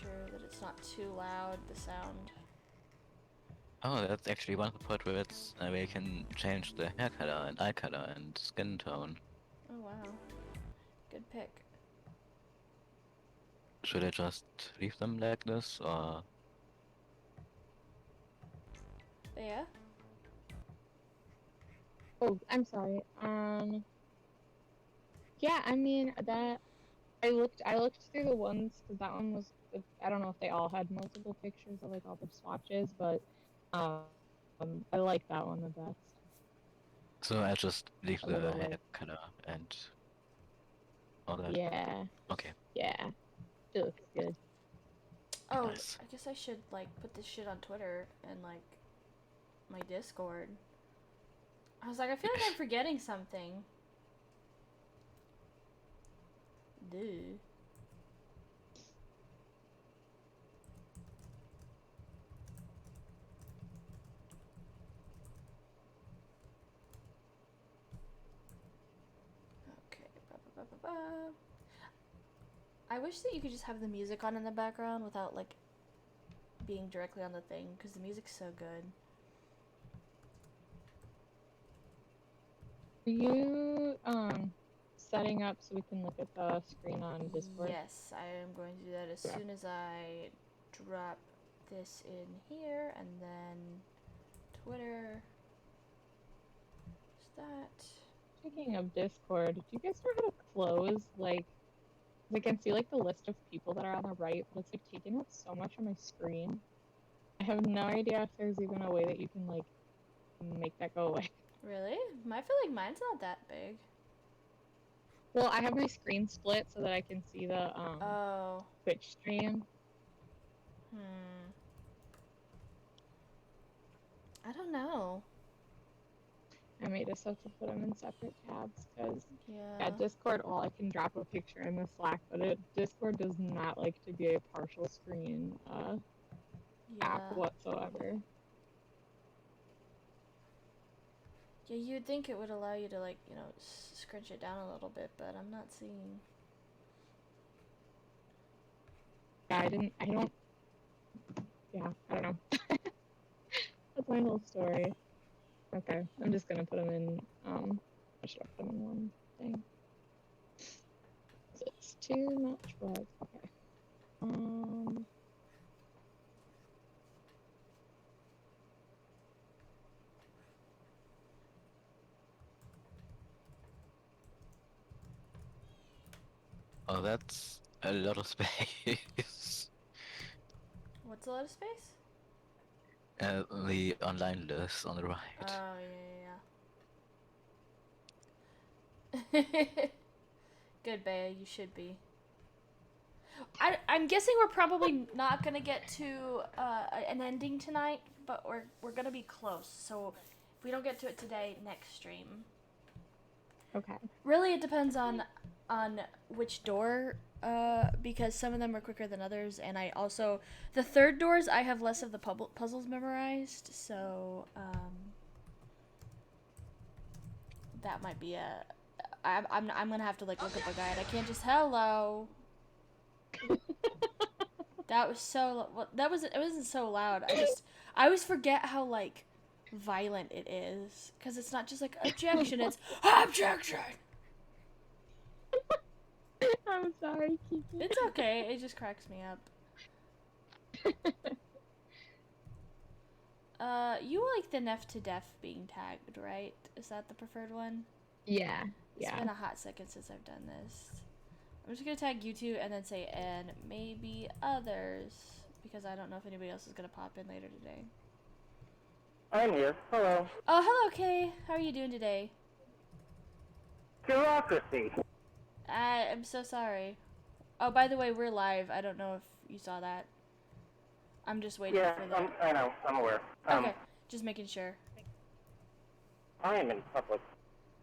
sure that it's not too loud, the sound. Oh, that's actually one of the portraits where you can change the hair color and eye color and skin tone. Oh wow. Good pick. Should I just leave them like this, or... But yeah? Oh, I'm sorry. Yeah, I mean that I looked through the ones because that one was I don't know if they all had multiple pictures of like all the swatches, but I like that one the best. So I just leave A the little hair like color and all that? yeah, Okay, yeah, it looks good. Oh, nice. I guess I should like put this shit on Twitter and like my Discord. I was like, I feel like I'm forgetting something. Duh. Okay. Ba, ba, ba, ba, ba. I wish that you could just have the music on in the background without like being directly on the thing because the music's so good. Are you setting up so we can look at the screen on Discord? Yes, I am going to do that as Yeah. soon as I drop this in here and then Twitter. Is that? Speaking of Discord, do you guys know how to close like? I can see like the list of people that are on the right, but it's like taking up so much on my screen. I have no idea if there's even a way that you can like make that go away. Really? I feel like mine's not that big. Well, I have my screen split so that I can see the Oh. Twitch stream. Hmm. I don't know. I may just have to put them in separate tabs because Yeah. at Discord, well, I can drop a picture in the Slack, but Discord does not like to be a partial screen app Yeah. whatsoever. Yeah, you'd think it would allow you to like, you know, scrunch it down a little bit, but I'm not seeing. Yeah, I don't, yeah, I don't know. That's my whole story. Okay, I'm just gonna put them in, I should have put them in one thing. It's too much work. Okay. Um, Oh, that's a lot of space. What's a lot of space? The online list on the right. Oh, yeah, yeah, yeah. Good, Bea, you should be. I'm guessing we're probably not gonna get to an ending tonight, but we're gonna be close. So if we don't get to it today, next stream. okay. Really, it depends on which door, because some of them are quicker than others, and I also the third doors I have less of the puzzles memorized, so that might be a. I'm gonna have to like look up a guide. I can't just hello. That was so. It wasn't so loud. I always forget how like violent it is because it's not just like objection. It's objection. I'm sorry, Kiki. It's okay. It just cracks me up. You like the Nef to Def being tagged, right? Is that the preferred one? Yeah, It's yeah. been a hot second since I've done this. I'm just gonna tag you two and then say and maybe others because I don't know if anybody else is gonna pop in later today. I'm here. Hello. Oh, hello, Kay. How are you doing today? Bureaucracy. I'm so sorry. Oh, by the way, we're live. I don't know if you saw that. I'm just waiting Yeah, for the. I know. I'm aware. Okay, just making sure. I am in public,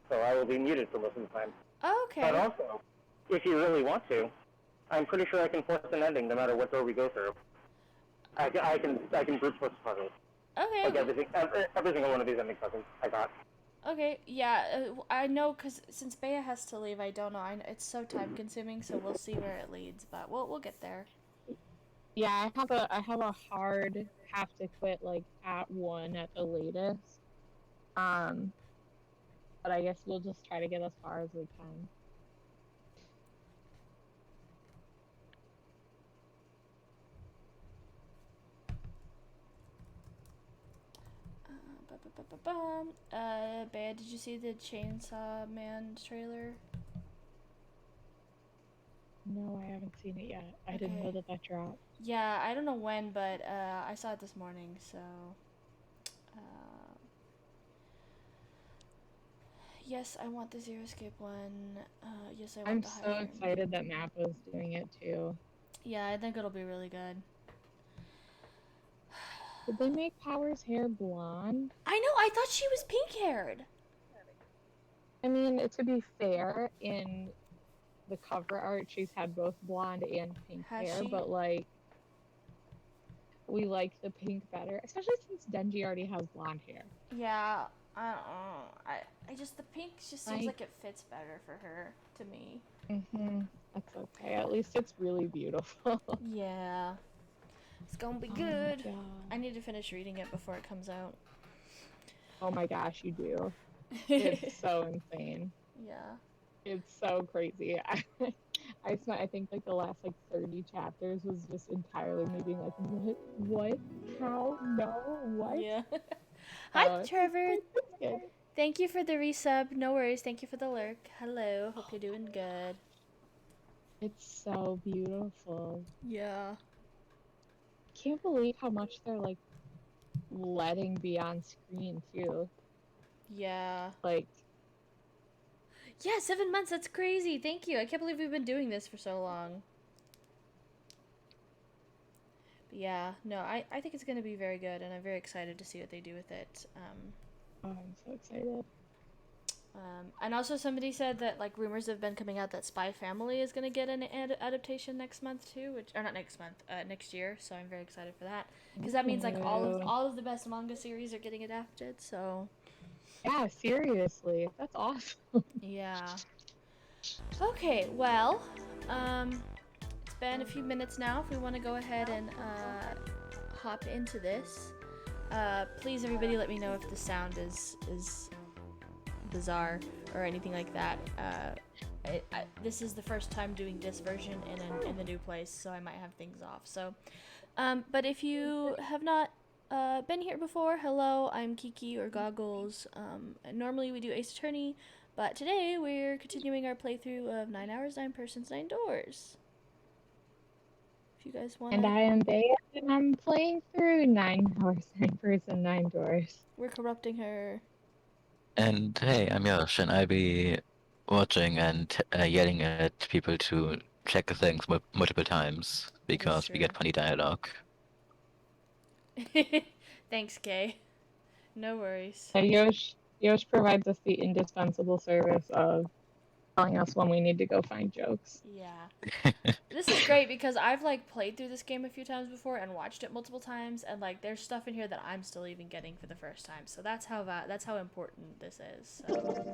so I will be muted for most of the time. Oh, okay. But also, if you really want to, I'm pretty sure I can force an ending no matter what door we go through. I can brute force puzzles. Okay. Like every single one of these ending puzzles I got. Okay, yeah, I know, because since Bea has to leave, I don't know. It's so time-consuming, so we'll see where it leads, but we'll get there. Yeah, I have a hard have to quit like at 1 at the latest. Um, but I guess we'll just try to get as far as we can. Bea, did you see the Chainsaw Man trailer? No, I haven't seen it yet. I didn't know Okay. that dropped. Yeah, I don't know when, but I saw it this morning, so. Yes, I want the Zero Escape one. Yes, I want I'm the High so Fire excited that Mutant. Nappa's doing it too. Yeah, I think it'll be really good. Did they make Power's hair blonde? I know, I thought she was pink haired. I mean, to be fair, in the cover art, she's had both blonde and pink Has hair, she? but like, we like the pink better, especially since Denji already has blonde hair. Yeah, I don't know. I just, the pink just seems Like, like it fits better for her, to me. that's okay. At least it's really beautiful. Yeah. It's gonna be Oh my good. I god. need to finish reading it before it comes out. Oh my gosh, you do. It's so insane. Yeah. It's so crazy. I spent, I think, like the last like 30 chapters was just entirely me being like, what, how, no, what? Yeah. Hi, It's Trevor. good. Thank you for the resub. No worries. Thank you for the lurk. Hello. Hope you're doing good. It's so beautiful. Yeah. Can't believe how much they're like letting be on screen too. Yeah. Like, Yeah, 7 months. That's crazy. Thank you. I can't believe we've been doing this for so long. But yeah, no, I think it's going to be very good, and I'm very excited to see what they do with it. oh, I'm so excited. And also somebody said that like rumors have been coming out that Spy Family is going to get an adaptation next month too, which or not next month, next year. So I'm very excited for that because that means like Ooh. all of the best manga series are getting adapted. So Yeah, seriously, that's awesome. yeah. Okay, well, it's been a few minutes now. If we want to go ahead and hop into this, please everybody let me know if the sound is bizarre or anything like that. This is the first time doing this version in the new place, so I might have things off. So, but if you have not been here before, hello, I'm Kiki or Goggles. Normally we do Ace Attorney, but today we're continuing our playthrough of 9 Hours, 9 Persons, 9 Doors. If you guys want And to... I am Bea, and I'm playing through 9 Hours, 9 Persons, 9 Doors. We're corrupting her. And hey, I'm Yosh, and I'll be watching and yelling at people to check things multiple times because we true. get funny dialogue. Thanks, Kay. No worries. Yosh provides us the indispensable service of telling us when we need to go find jokes. Yeah. This is great because I've like played through this game a few times before and watched it multiple times, and like there's stuff in here that I'm still even getting for the first time. So that's how important this is. So.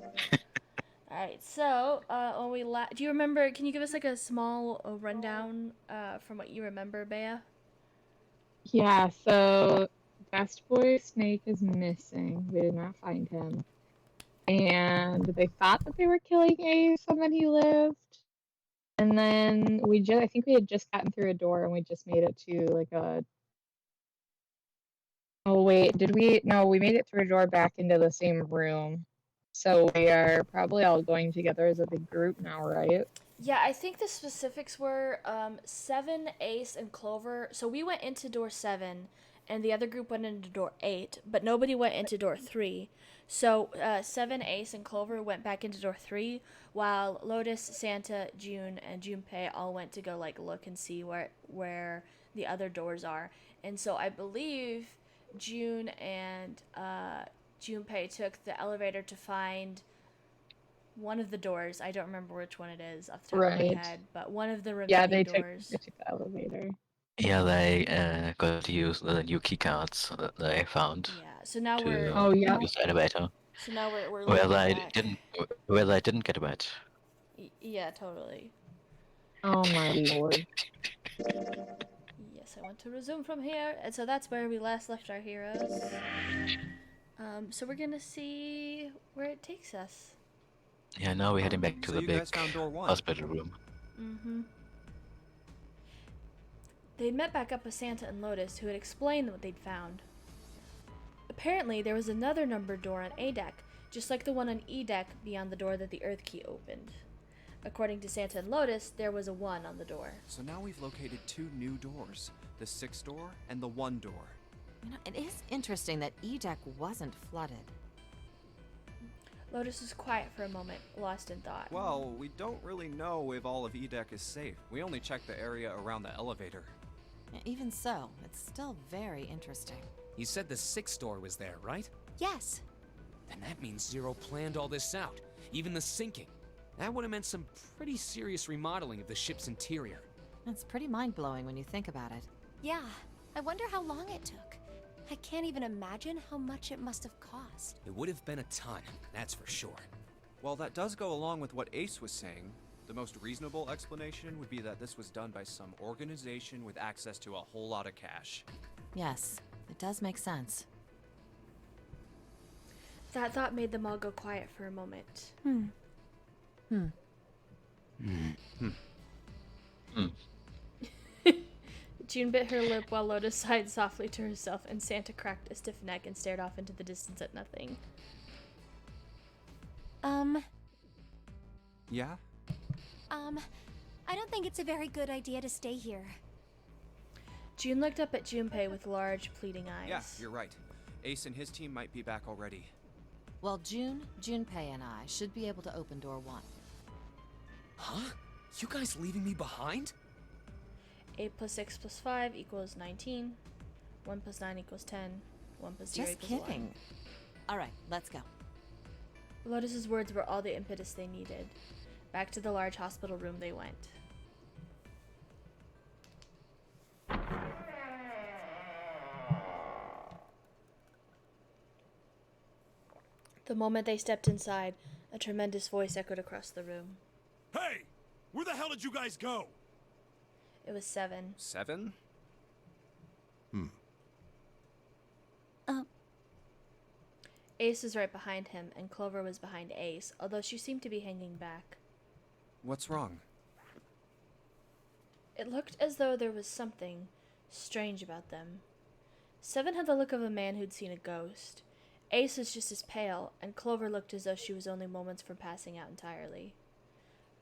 All right. So when we do you remember? Can you give us like a small rundown from what you remember, Bea? Yeah, so Best Boy Snake is missing. We did not find him. And they thought that they were killing Ace and then he lived. And then I think we had just gotten through a door and we just made it to like a. Oh, wait, did we? No, we made it through a door back into the same room. So we are probably all going together as a big group now, right? Yeah, I think the specifics were 7, Ace, and Clover. So we went into door 7, and the other group went into door 8, but nobody went into door 3. So 7, Ace, and Clover went back into door 3, while Lotus, Santa, June, and Junpei all went to go like look and see where the other doors are. And so I believe June and Junpei took the elevator to find one of the doors. I don't remember which one it is off the top of my Right. head, but one of the Yeah, remaining doors. they took the elevator. Yeah, they got to use the new keycards that they found Yeah. So now to we're use the elevator. so now we're Where looking they back. didn't, where they didn't get wet. Yeah, totally. Oh my lord. Yes. I want to resume from here. And so that's where we last left our heroes. So we're gonna see where it takes us. Yeah, now we're heading back to So the you big guys found door 1. hospital room. Mm-hmm. They'd met back up with Santa and Lotus, who had explained what they'd found. Apparently, there was another numbered door on A deck, just like the one on E deck beyond the door that the Earth Key opened. According to Santa and Lotus, there was a 1 on the door. So now we've located 2 new doors. The 6 door and the 1 door. You know, it is interesting that E deck wasn't flooded. Lotus was quiet for a moment, lost in thought. Well, we don't really know if all of E-Deck is safe. We only checked the area around the elevator. Even so, it's still very interesting. You said the 6th door was there, right? Yes. Then that means Zero planned all this out, even the sinking. That would have meant some pretty serious remodeling of the ship's interior. It's pretty mind-blowing when you think about it. Yeah. I wonder how long it took. I can't even imagine how much it must have cost. It would have been a ton, that's for sure. Well, that does go along with what Ace was saying. The most reasonable explanation would be that this was done by some organization with access to a whole lot of cash. Yes, it does make sense. That thought made them all go quiet for a moment. June bit her lip while Lotus sighed softly to herself, and Santa cracked a stiff neck and stared off into the distance at nothing. Yeah? I don't think it's a very good idea to stay here. June looked up at Junpei with large, pleading eyes. Yeah, you're right. Ace and his team might be back already. Well, Junpei and I should be able to open door 1. Huh? You guys leaving me behind? 8 plus 6 plus 5 equals 19. 1 plus 9 equals 10. 1 plus 0 Just equals kidding. 1. All right, let's go. Lotus's words were all the impetus they needed. Back to the large hospital room they went. The moment they stepped inside, a tremendous voice echoed across the room. Hey! Where the hell did you guys go? It was 7. 7? Ace was right behind him, and Clover was behind Ace, although she seemed to be hanging back. What's wrong? It looked as though there was something strange about them. 7 had the look of a man who'd seen a ghost. Ace was just as pale, and Clover looked as though she was only moments from passing out entirely.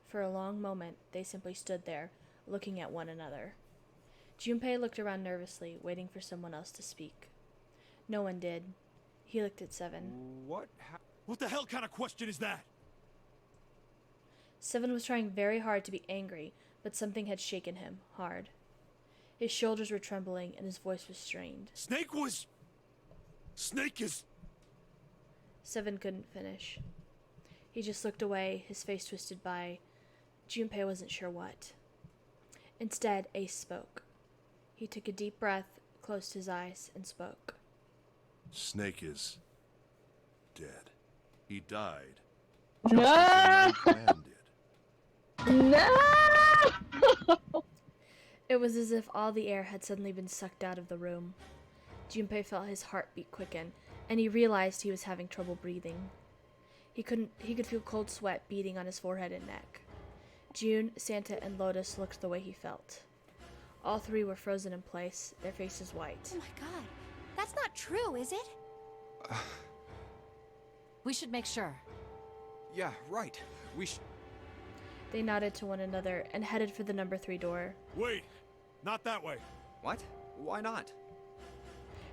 For a long moment, they simply stood there, looking at one another. Junpei looked around nervously, waiting for someone else to speak. No one did. He looked at 7. What? What the hell kind of question is that? 7 was trying very hard to be angry, but something had shaken him, hard. His shoulders were trembling, and his voice was strained. Snake is... 7 couldn't finish. He just looked away, his face twisted by... Junpei wasn't sure what. Instead, Ace spoke. He took a deep breath, closed his eyes, and spoke. Snake is... dead. He died. No! Just as the man did. No! It was as if all the air had suddenly been sucked out of the room. Junpei felt his heartbeat quicken, and he realized he was having trouble breathing. He could feel cold sweat beading on his forehead and neck. June, Santa, and Lotus looked the way he felt. All 3 were frozen in place, their faces white. Oh my god. That's not true, is it? We should make sure. Yeah, right. We should... They nodded to one another and headed for the number 3 door. Wait! Not that way. What? Why not?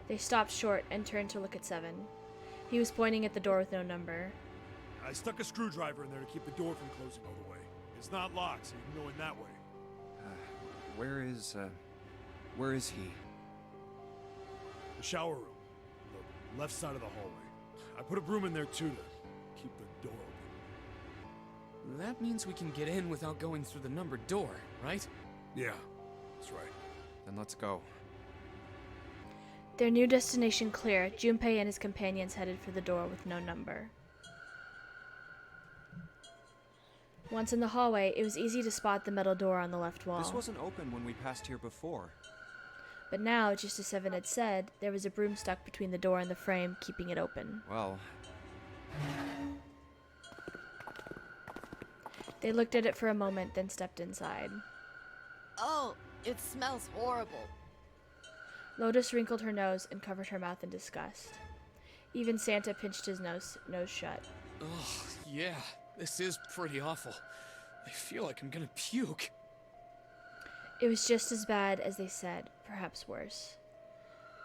They stopped short and turned to look at 7. He was pointing at the door with no number. I stuck a screwdriver in there to keep the door from closing all the way. It's not locked, so you can go in that way. Where is he? The shower room. The left side of the hallway. I put a broom in there too to keep the door open. That means we can get in without going through the numbered door, right? Yeah, that's right. Then let's go. Their new destination clear, Junpei and his companions headed for the door with no number. Once in the hallway, it was easy to spot the metal door on the left wall. This wasn't open when we passed here before. But now, just as Seven had said, there was a broom stuck between the door and the frame, keeping it open. Well, They looked at it for a moment, then stepped inside. Oh, it smells horrible. Lotus wrinkled her nose and covered her mouth in disgust. Even Santa pinched his nose shut. Oh, yeah, this is pretty awful. I feel like I'm gonna puke. It was just as bad as they said, perhaps worse.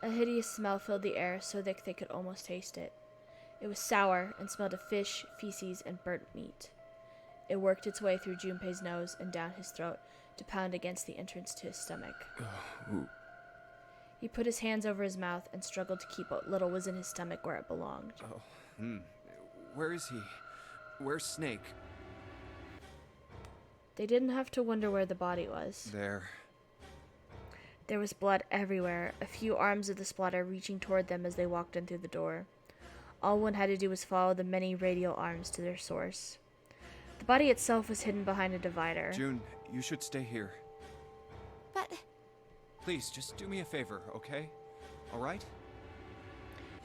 A hideous smell filled the air so thick they could almost taste it. It was sour and smelled of fish, feces, and burnt meat. It worked its way through Junpei's nose and down his throat to pound against the entrance to his stomach. He put his hands over his mouth and struggled to keep what little was in his stomach where it belonged. Where is he? Where's Snake? They didn't have to wonder where the body was. There. There was blood everywhere, a few arms of the splatter reaching toward them as they walked in through the door. All one had to do was follow the many radial arms to their source. The body itself was hidden behind a divider. June, you should stay here. But Please, just do me a favor, okay? Alright?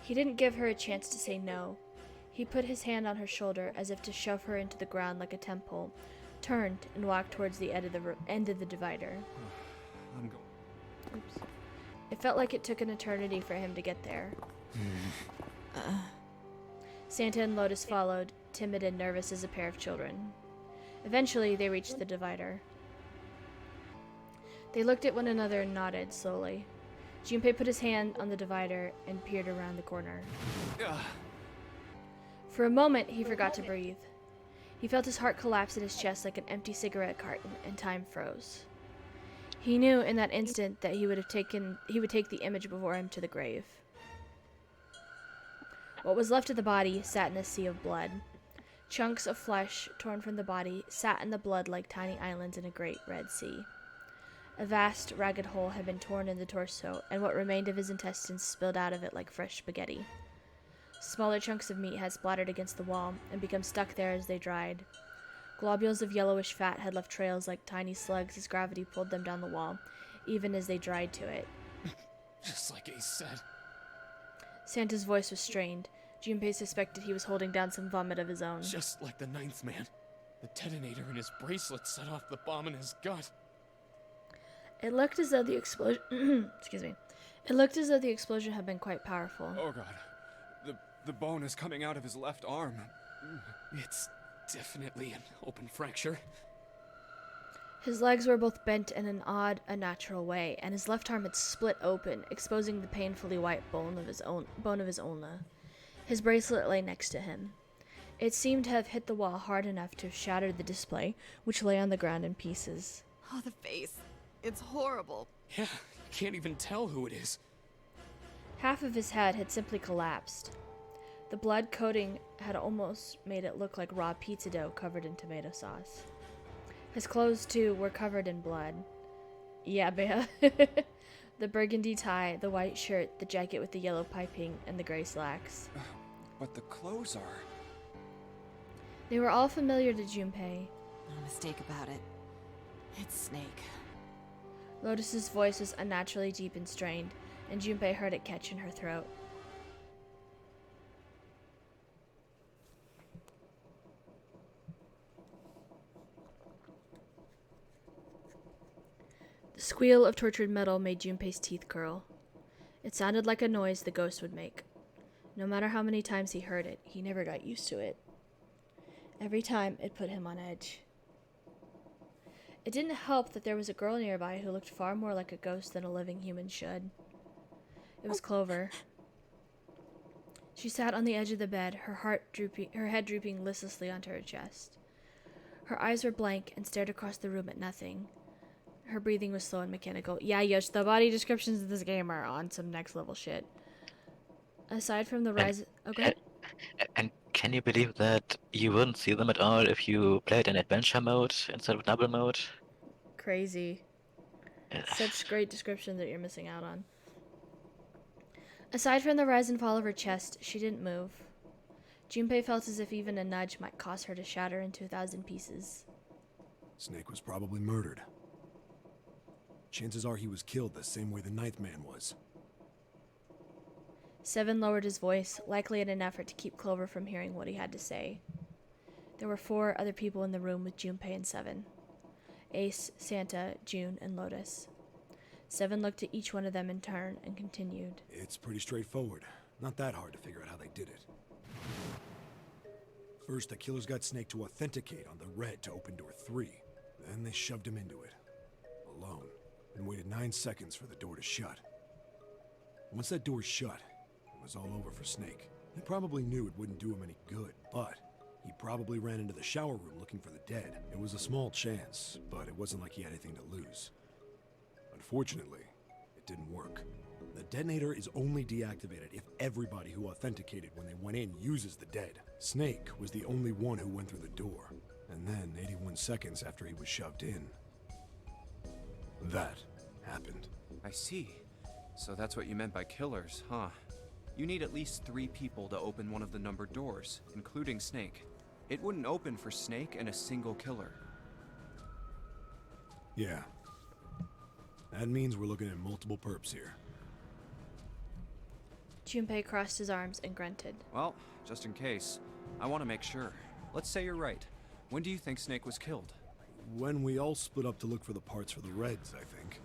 He didn't give her a chance to say no. He put his hand on her shoulder as if to shove her into the ground like a temple, turned and walked towards the end of the divider. I'm going. Oops. It felt like it took an eternity for him to get there. Santa and Lotus followed, timid and nervous as a pair of children. Eventually, they reached the divider. They looked at one another and nodded slowly. Junpei put his hand on the divider and peered around the corner. For a moment, he forgot to breathe. He felt his heart collapse in his chest like an empty cigarette carton, and time froze. He knew in that instant that he would take the image before him to the grave. What was left of the body sat in a sea of blood. Chunks of flesh torn from the body sat in the blood like tiny islands in a great red sea. A vast, ragged hole had been torn in the torso, and what remained of his intestines spilled out of it like fresh spaghetti. Smaller chunks of meat had splattered against the wall and become stuck there as they dried. Globules of yellowish fat had left trails like tiny slugs as gravity pulled them down the wall, even as they dried to it. Just like Ace said. Santa's voice was strained. Junpei suspected he was holding down some vomit of his own. Just like the ninth man. The detonator in his bracelet set off the bomb in his gut. It looked as though the explosion excuse me. It looked as though the explosion had been quite powerful. Oh god. The bone is coming out of his left arm. It's definitely an open fracture. His legs were both bent in an odd, unnatural way, and his left arm had split open, exposing the painfully white bone of his ulna. His bracelet lay next to him. It seemed to have hit the wall hard enough to have shattered the display, which lay on the ground in pieces. Oh, the face. It's horrible. Yeah, you can't even tell who it is. Half of his head had simply collapsed. The blood coating had almost made it look like raw pizza dough covered in tomato sauce. His clothes, too, were covered in blood. Yeah, Bea. The burgundy tie, the white shirt, the jacket with the yellow piping, and the gray slacks. But the clothes are... They were all familiar to Junpei. No mistake about it. It's Snake. Lotus's voice was unnaturally deep and strained, and Junpei heard it catch in her throat. The squeal of tortured metal made Junpei's teeth curl. It sounded like a noise the ghost would make. No matter how many times he heard it, he never got used to it. Every time, it put him on edge. It didn't help that there was a girl nearby who looked far more like a ghost than a living human should. It was Clover. She sat on the edge of the bed, her head drooping listlessly onto her chest. Her eyes were blank and stared across the room at nothing. Her breathing was slow and mechanical. Yeah, Yosh, the body descriptions of this game are on some next level shit. Aside from the rise... Oh, go ahead. And can you believe that you wouldn't see them at all if you played in adventure mode instead of double mode? Crazy. Such great description that you're missing out on. Aside from the rise and fall of her chest, she didn't move. Junpei felt as if even a nudge might cause her to shatter into 1,000 pieces. Snake was probably murdered. Chances are he was killed the same way the ninth man was. 7 lowered his voice, likely in an effort to keep Clover from hearing what he had to say. There were 4 other people in the room with Junpei and 7. Ace, Santa, June, and Lotus. 7 looked at each one of them in turn and continued. It's pretty straightforward. Not that hard to figure out how they did it. First, the killers got Snake to authenticate on the red to open door 3. Then they shoved him into it. Alone. And waited 9 seconds for the door to shut. Once that door shut, it was all over for Snake. He probably knew it wouldn't do him any good, but he probably ran into the shower room looking for the dead. It was a small chance, but it wasn't like he had anything to lose. Unfortunately, it didn't work. The detonator is only deactivated if everybody who authenticated when they went in uses the dead. Snake was the only one who went through the door, and then 81 seconds after he was shoved in, that happened. I see. So that's what you meant by killers, huh? You need at least 3 people to open one of the numbered doors, including Snake. It wouldn't open for Snake and a single killer. Yeah. That means we're looking at multiple perps here. Junpei crossed his arms and grunted. Well, just in case, I want to make sure. Let's say you're right. When do you think Snake was killed? When we all split up to look for the parts for the Reds, I think.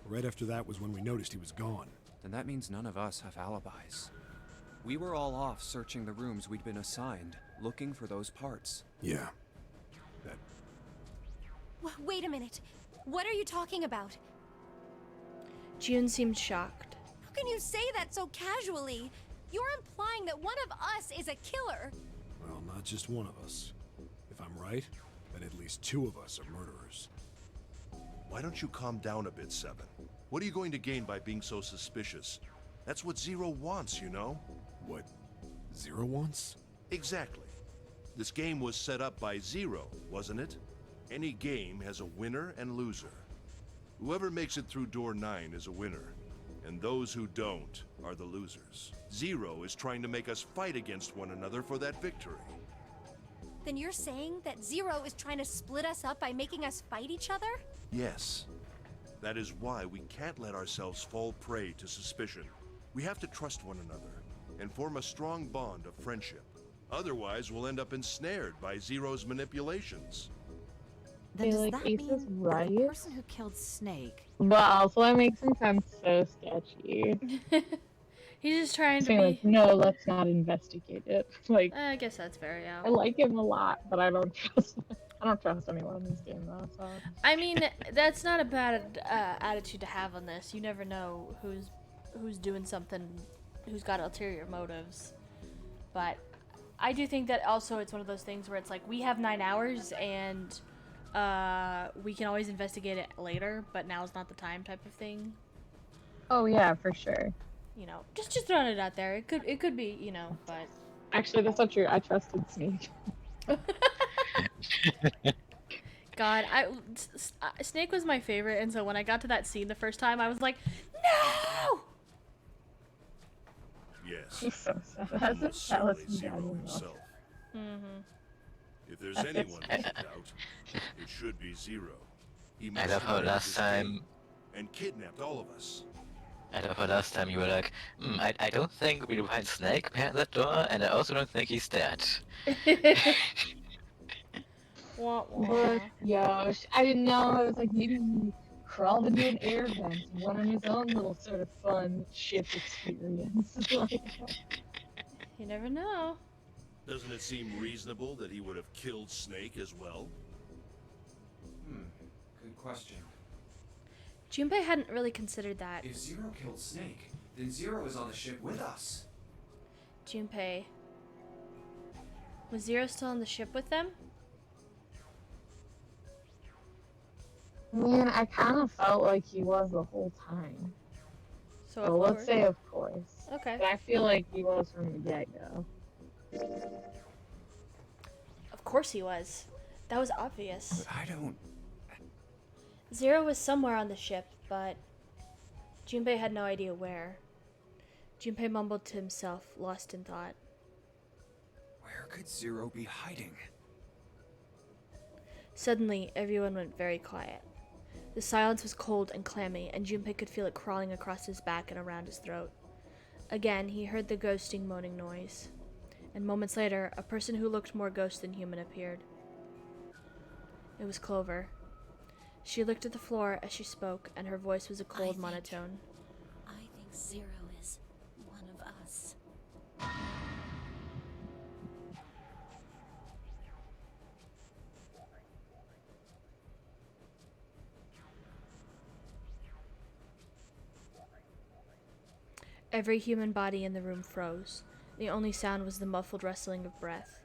Right after that was when we noticed he was gone. Then that means none of us have alibis. We were all off searching the rooms we'd been assigned, looking for those parts. Yeah. Wait a minute. What are you talking about? June seemed shocked. How can you say that so casually? You're implying that one of us is a killer. Well, not just one of us. If I'm right, then at least 2 of us are murderers. Why don't you calm down a bit, 7? What are you going to gain by being so suspicious? That's what Zero wants, you know? What Zero wants? Exactly. This game was set up by Zero, wasn't it? Any game has a winner and loser. Whoever makes it through door 9 is a winner, and those who don't are the losers. Zero is trying to make us fight against one another for that victory. Then you're saying that Zero is trying to split us up by making us fight each other? Yes. That is why we can't let ourselves fall prey to suspicion. We have to trust one another and form a strong bond of friendship. Otherwise, we'll end up ensnared by Zero's manipulations. Then does like that Ace is mean right? the person who killed Snake? But also that makes him sound so sketchy. He's just trying to Saying be... like, no, let's not investigate it. Like, I guess that's fair, yeah. I like him a lot, but I don't trust anyone in this game though. So. I mean, that's not a bad attitude to have on this. You never know who's doing something, who's got ulterior motives. But I do think that also it's one of those things where it's like we have 9 hours and we can always investigate it later, but now's not the time type of thing. Oh yeah, for sure. You know, just throwing it out there. It could be, you know, but Actually, that's not true. I trusted Snake. God, Snake was my favorite, and so when I got to that scene the first time, I was like, no! Yes. He's so sad. Almost That certainly was Zero himself. If there's anyone to doubt, it should be Zero. He I must love how have last this time game and kidnapped all of us. I love how last time you were like, I don't think we'll find Snake behind that door, and I also don't think he's dead. Wah, wah. But, yo, I didn't know. It was like maybe he crawled into an air vent and went on his own little sort of fun ship experience. Like, You never know. Doesn't it seem reasonable that he would have killed Snake as well? Good question. Junpei hadn't really considered that. If Zero killed Snake, then Zero is on the ship with us. Junpei. Was Zero still on the ship with them? man, I kind of felt like he was the whole time. So So let's say, of course. Okay. But I feel like he was from the get-go. Of course he was. That was obvious. But I don't... Zero was somewhere on the ship, but Junpei had no idea where. Junpei mumbled to himself, lost in thought. Where could Zero be hiding? Suddenly, everyone went very quiet. The silence was cold and clammy, and Junpei could feel it crawling across his back and around his throat. Again, he heard the ghosting moaning noise. And moments later, a person who looked more ghost than human appeared. It was Clover. She looked at the floor as she spoke, and her voice was a cold monotone. I think Zero is one of us. Every human body in the room froze. The only sound was the muffled rustling of breath.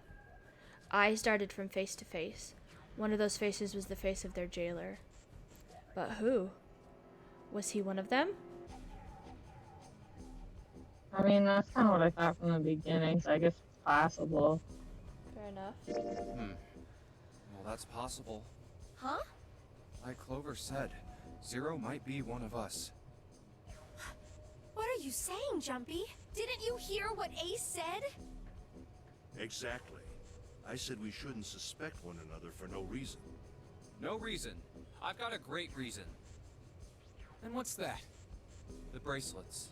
Eyes darted from face to face. One of those faces was the face of their jailer. But who? Was he one of them? I mean, that's kind of what I thought from the beginning, so I guess it's possible. Fair enough. Well, that's possible. Huh? Like Clover said, Zero might be one of us. What are you saying, Junpei? Didn't you hear what Ace said? Exactly. I said we shouldn't suspect one another for no reason. No reason. I've got a great reason. And what's that? The bracelets.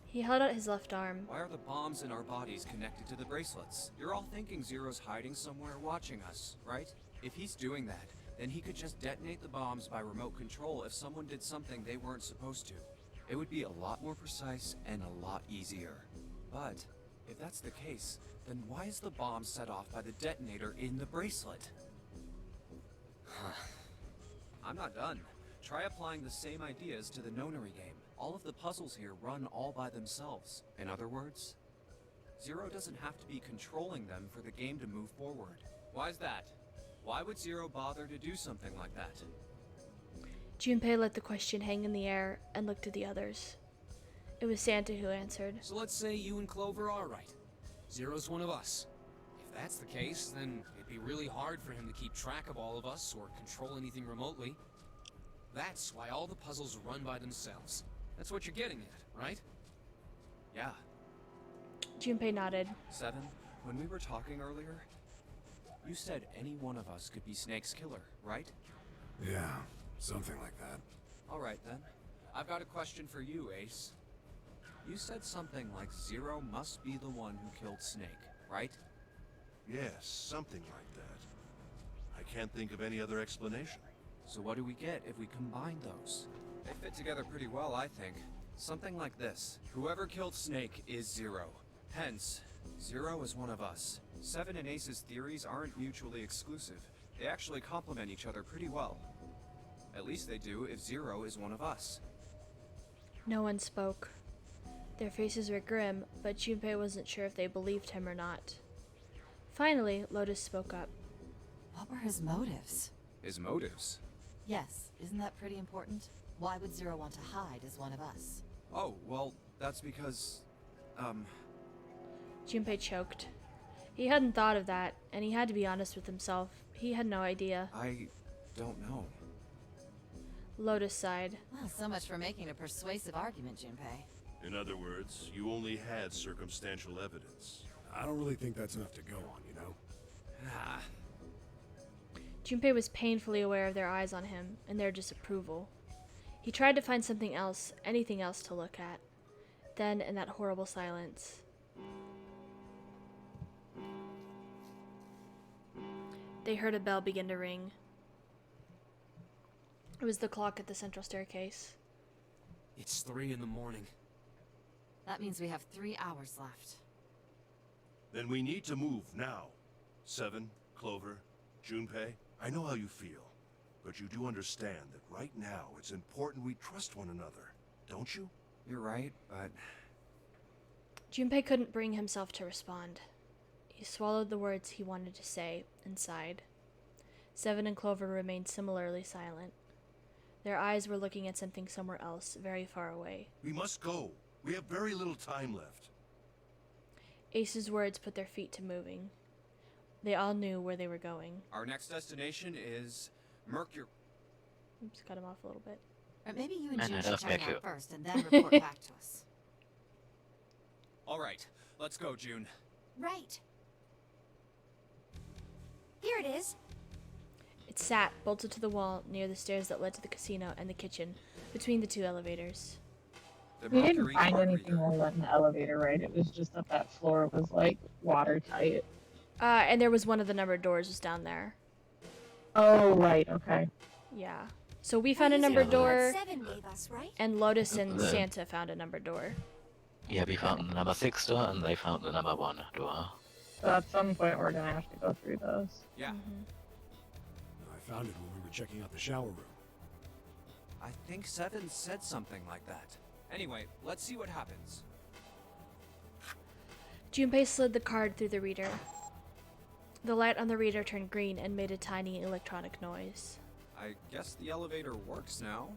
He held out his left arm. Why are the bombs in our bodies connected to the bracelets? You're all thinking Zero's hiding somewhere watching us, right? If he's doing that, then he could just detonate the bombs by remote control if someone did something they weren't supposed to. It would be a lot more precise and a lot easier. But if that's the case, then why is the bomb set off by the detonator in the bracelet? I'm not done. Try applying the same ideas to the nonary game. All of the puzzles here run all by themselves. In other words, Zero doesn't have to be controlling them for the game to move forward. Why's that? Why would Zero bother to do something like that? Junpei let the question hang in the air and looked at the others. It was Santa who answered. So let's say you and Clover are right. Zero's one of us. If that's the case, then it'd be really hard for him to keep track of all of us or control anything remotely. That's why all the puzzles run by themselves. That's what you're getting at, right? Yeah. Junpei nodded. Seven, when we were talking earlier, you said any one of us could be Snake's killer, right? Yeah, something like that. Alright then. I've got a question for you, Ace. You said something like Zero must be the one who killed Snake, right? Yes, something like that. I can't think of any other explanation. So what do we get if we combine those? They fit together pretty well, I think. Something like this. Whoever killed Snake is Zero. Hence, Zero is one of us. Seven and Ace's theories aren't mutually exclusive. They actually complement each other pretty well. At least they do if Zero is one of us. No one spoke. Their faces were grim, but Junpei wasn't sure if they believed him or not. Finally, Lotus spoke up. What were his motives? His motives? Yes, isn't that pretty important? Why would Zero want to hide as one of us? Oh, well, that's because... Junpei choked. He hadn't thought of that, and he had to be honest with himself. He had no idea. I don't know. Lotus sighed. Well, so much for making a persuasive argument, Junpei. In other words, you only had circumstantial evidence. I don't really think that's enough to go on, you know? Ah. Junpei was painfully aware of their eyes on him and their disapproval. He tried to find something else, anything else to look at. Then, in that horrible silence, they heard a bell begin to ring. It was the clock at the central staircase. It's 3 in the morning. That means we have 3 hours left. Then we need to move now. Seven, Clover, Junpei, I know how you feel. But you do understand that right now it's important we trust one another, don't you? You're right, but... Junpei couldn't bring himself to respond. He swallowed the words he wanted to say and sighed. Seven and Clover remained similarly silent. Their eyes were looking at something somewhere else, very far away. We must go. We have very little time left. Ace's words put their feet to moving. They all knew where they were going. Our next destination is... Mercury... Oops, cut him off a little bit. Or maybe you and Man, June I should love check Miku. out first and then report back to us. Alright, let's go, June. Right. Here it is. It sat, bolted to the wall near the stairs that led to the casino and the kitchen, between the two elevators. The We didn't Mercury find card anything reader. while we went in the elevator, right? It was just that floor was like watertight. And there was one of the numbered doors just down there. Oh, right, okay. Yeah. So we found a We're using numbered the card door, 7 gave us, right? and Lotus and The- Santa found a numbered door. Yeah, we found the number 6 door and they found the number 1 door. So at some point we're gonna have to go through those. Yeah, I found it when we were checking out the shower room. I think 7 said something like that. Anyway, let's see what happens. Junpei slid the card through the reader. The light on the reader turned green and made a tiny electronic noise. I guess the elevator works now.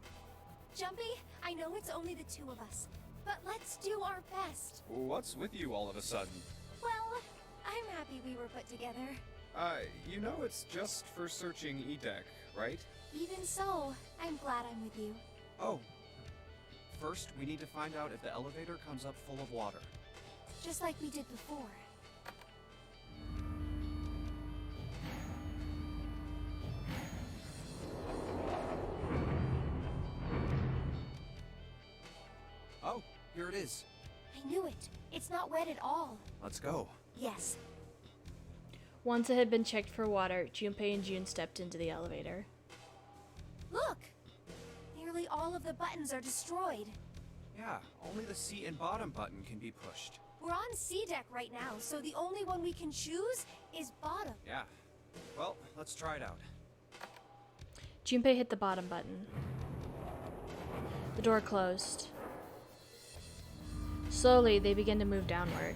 Junpei, I know it's only the two of us, but let's do our best. What's with you all of a sudden? Well, I'm happy we were put together. You know it's just for searching E-Deck, right? Even so, I'm glad I'm with you. Oh. First, we need to find out if the elevator comes up full of water. Just like we did before. Oh, here it is. I knew it. It's not wet at all. Let's go. Yes. Once it had been checked for water, Junpei and June stepped into the elevator. Look! Nearly all of the buttons are destroyed. Yeah, only the seat and bottom button can be pushed. We're on C deck right now, so the only one we can choose is bottom. Yeah. Well, let's try it out. Junpei hit the bottom button. The door closed. Slowly, they began to move downward.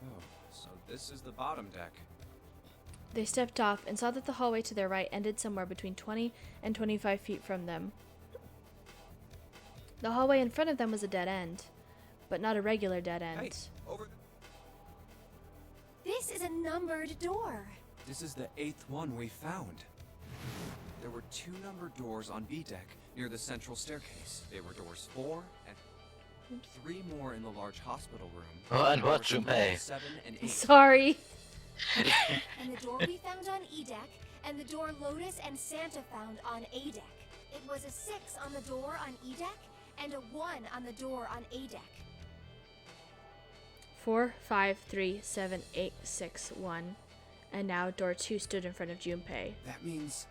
Oh, so this is the bottom deck. They stepped off and saw that the hallway to their right ended somewhere between 20 and 25 feet from them. The hallway in front of them was a dead end, but not a regular dead end. Hey, over This is a numbered door. This is the 8th one we found. There were 2 numbered doors on B deck near the central staircase. They were doors 4 and 3 more in the large hospital room. Oh, and what, Doors numbered Junpei? 7 and 8. Sorry. And the door we found on E deck, and the door Lotus and Santa found on A deck. It was a 6 on the door on E deck, and a 1 on the door on A deck. 4, 5, 3, 7, 8, 6, 1. And now door 2 stood in front of Junpei. That means...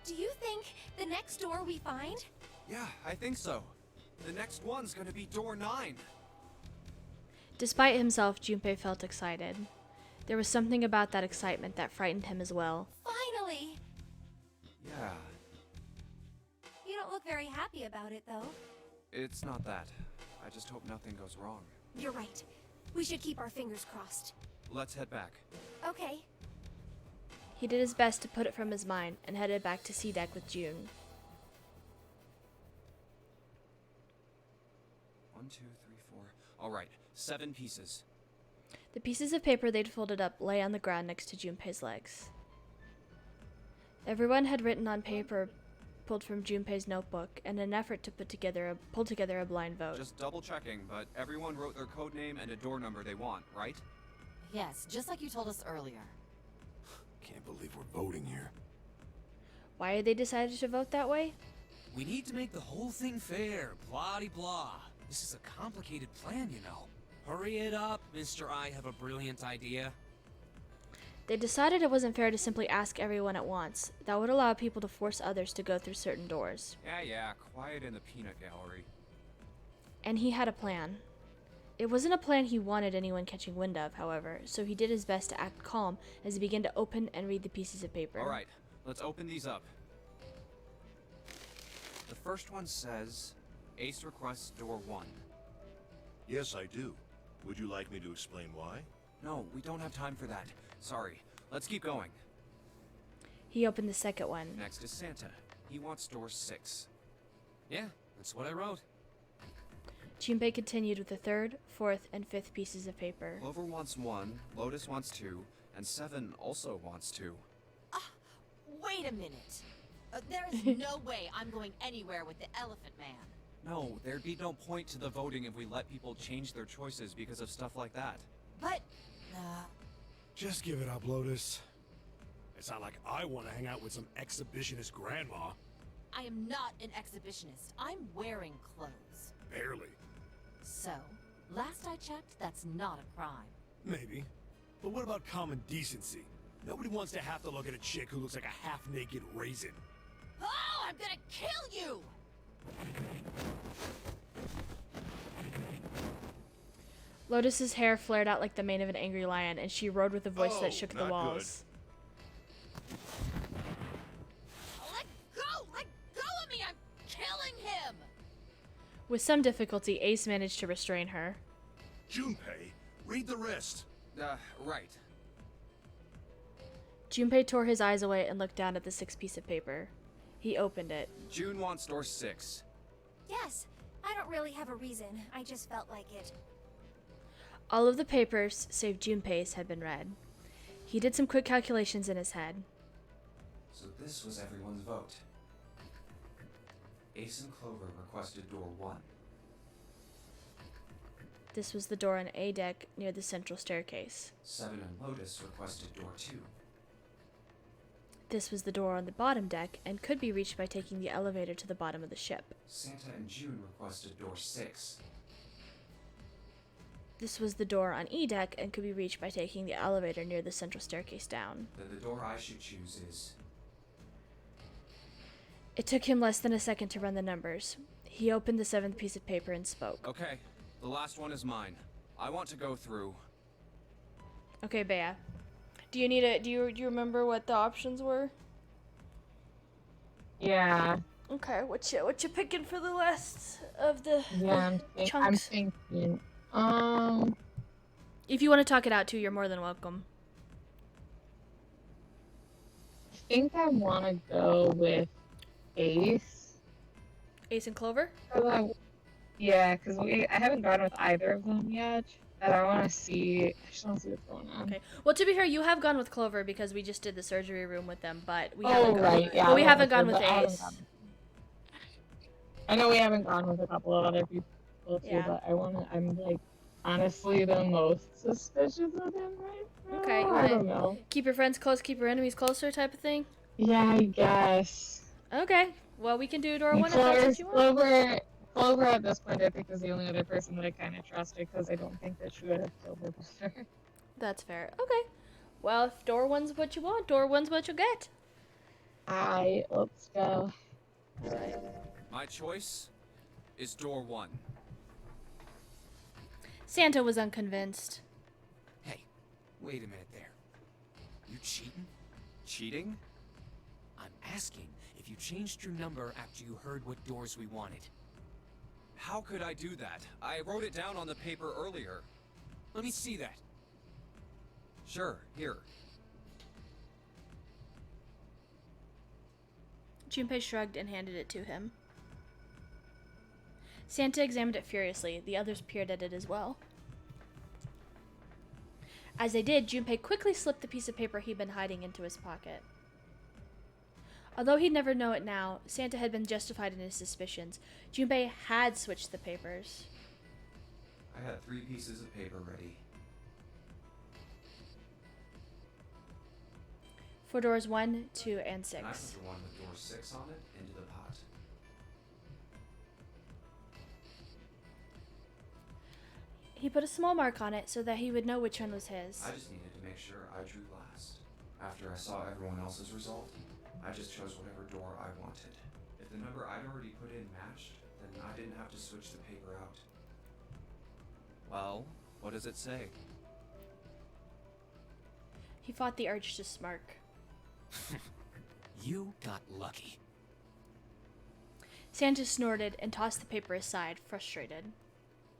Do you think the next door we find? Yeah, I think so. The next one's gonna be door 9. Despite himself, Junpei felt excited. There was something about that excitement that frightened him as well. Finally! Yeah, You don't look very happy about it, though. it's not that. I just hope nothing goes wrong. You're right. We should keep our fingers crossed. Let's head back. Okay. He did his best to put it from his mind and headed back to C deck with June. 1, 2, 3, 4. All right, 7 pieces. The pieces of paper they'd folded up lay on the ground next to Junpei's legs. Everyone had written on paper pulled from Junpei's notebook in an effort to pull together a blind vote. Just double checking, but everyone wrote their code name and a door number they want, right? Yes, just like you told us earlier. Can't believe we're voting here. Why had they decided to vote that way? We need to make the whole thing fair, blah-de-blah. This is a complicated plan, you know. Hurry it up, Mr. I have a brilliant idea. They decided it wasn't fair to simply ask everyone at once. That would allow people to force others to go through certain doors. Yeah, quiet in the peanut gallery. And he had a plan. It wasn't a plan he wanted anyone catching wind of, however, so he did his best to act calm as he began to open and read the pieces of paper. All right, let's open these up. The first one says, Ace requests door 1. Yes, I do. Would you like me to explain why? No, we don't have time for that. Sorry. Let's keep going. He opened the second one. Next is Santa. He wants door 6. Yeah, that's what I wrote. Junpei continued with the third, fourth, and fifth pieces of paper. Clover wants 1, Lotus wants 2, and 7 also wants 2. Wait a minute. There is no way I'm going anywhere with the Elephant Man. No, there'd be no point to the voting if we let people change their choices because of stuff like that. But, Just give it up, Lotus. It's not like I want to hang out with some exhibitionist grandma. I am not an exhibitionist. I'm wearing clothes. Barely. So, last I checked, that's not a crime. Maybe. But what about common decency? Nobody wants to have to look at a chick who looks like a half-naked raisin. Oh, I'm gonna kill you! Lotus's hair flared out like the mane of an angry lion, and she roared with a voice that shook the not walls. Let go! Let go of me! I'm killing him! With some difficulty, Ace managed to restrain her. Junpei, read the rest. Right. Junpei tore his eyes away and looked down at the 6 piece of paper. He opened it. June wants door 6. Yes, I don't really have a reason. I just felt like it. All of the papers, save Junpei's, had been read. He did some quick calculations in his head. So this was everyone's vote. Ace and Clover requested door 1. This was the door on A deck near the central staircase. 7 and Lotus requested door 2. This was the door on the bottom deck and could be reached by taking the elevator to the bottom of the ship. Santa and June requested door 6. This was the door on E deck and could be reached by taking the elevator near the central staircase down. Then the door I should choose is... It took him less than a second to run the numbers. He opened the 7th piece of paper and spoke. Okay, the last one is mine. I want to go through... Okay, Bea. Do you remember what the options were? Yeah. Okay, what you picking for the last of the Yeah, I'm chunks? thinking. If you want to talk it out too, you're more than welcome. I think I want to go with Ace. Ace and Clover? Yeah, because I haven't gone with either of them yet. And I want to see. I just want to see what's going on. Okay. Well, to be fair, you have gone with Clover because we just did the surgery room with them, but we Oh, haven't gone. right, yeah. But we I haven't gone but with I haven't Ace. gone with- I know we haven't gone with a couple of other people too, Yeah. but I'm like honestly the most suspicious of him right now. Okay, you I don't wanna know. keep your friends close, keep your enemies closer, type of thing. Yeah, I guess. Okay. Well, we can do door And 1 if that's what you want. Clover at this point, I think, is the only other person that I kind of trusted because I don't think that she would have killed her brother. That's fair. Okay. Well, if door 1's what you want, door 1's what you'll get. Alright, let's go. My choice is door 1. Santa was unconvinced. Hey, wait a minute there. You cheating? Cheating? I'm asking if you changed your number after you heard what doors we wanted. How could I do that? I wrote it down on the paper earlier. Let me see that. Sure, here. Junpei shrugged and handed it to him. Santa examined it furiously. The others peered at it as well. As they did, Junpei quickly slipped the piece of paper he'd been hiding into his pocket. Although he'd never know it now, Santa had been justified in his suspicions. Junpei had switched the papers. I had 3 pieces of paper ready. For doors 1, 2, and 6. And I put the one with door 6 on it into the pot. He put a small mark on it so that he would know which one was his. I just needed to make sure I drew last. After I saw everyone else's result, I just chose whatever door I wanted. If the number I'd already put in matched, then I didn't have to switch the paper out. Well, what does it say? He fought the urge to smirk. You got lucky. Santa snorted and tossed the paper aside, frustrated.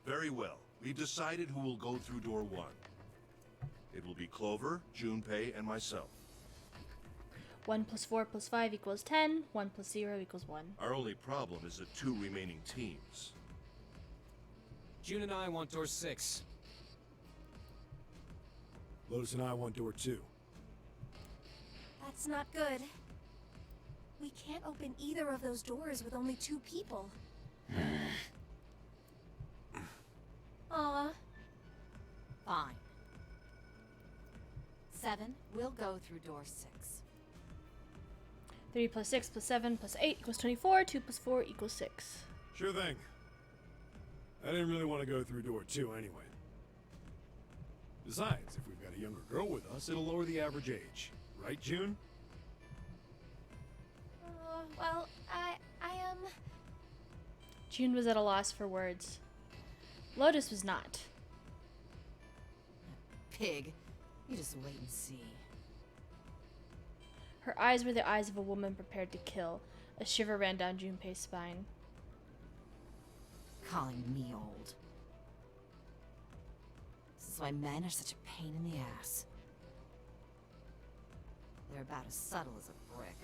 Very well. We've decided who will go through door 1. It will be Clover, Junpei, and myself. 1 + 4 + 5 = 10. 1 + 0 = 1. Our only problem is the 2 remaining teams. June and I want door 6. Lotus and I want door 2. That's not good. We can't open either of those doors with only 2 people. Aw. Fine. 7 will go through door 6. 3 plus 6 plus 7 plus 8 equals 24. 2 plus 4 equals 6. Sure thing. I didn't really want to go through door 2 anyway. Besides, if we've got a younger girl with us, it'll lower the average age. Right, June? Well, I June was at a loss for words. Lotus was not. Pig. You just wait and see. Her eyes were the eyes of a woman prepared to kill. A shiver ran down Junpei's spine. Calling me old. This is why men are such a pain in the ass. They're about as subtle as a brick.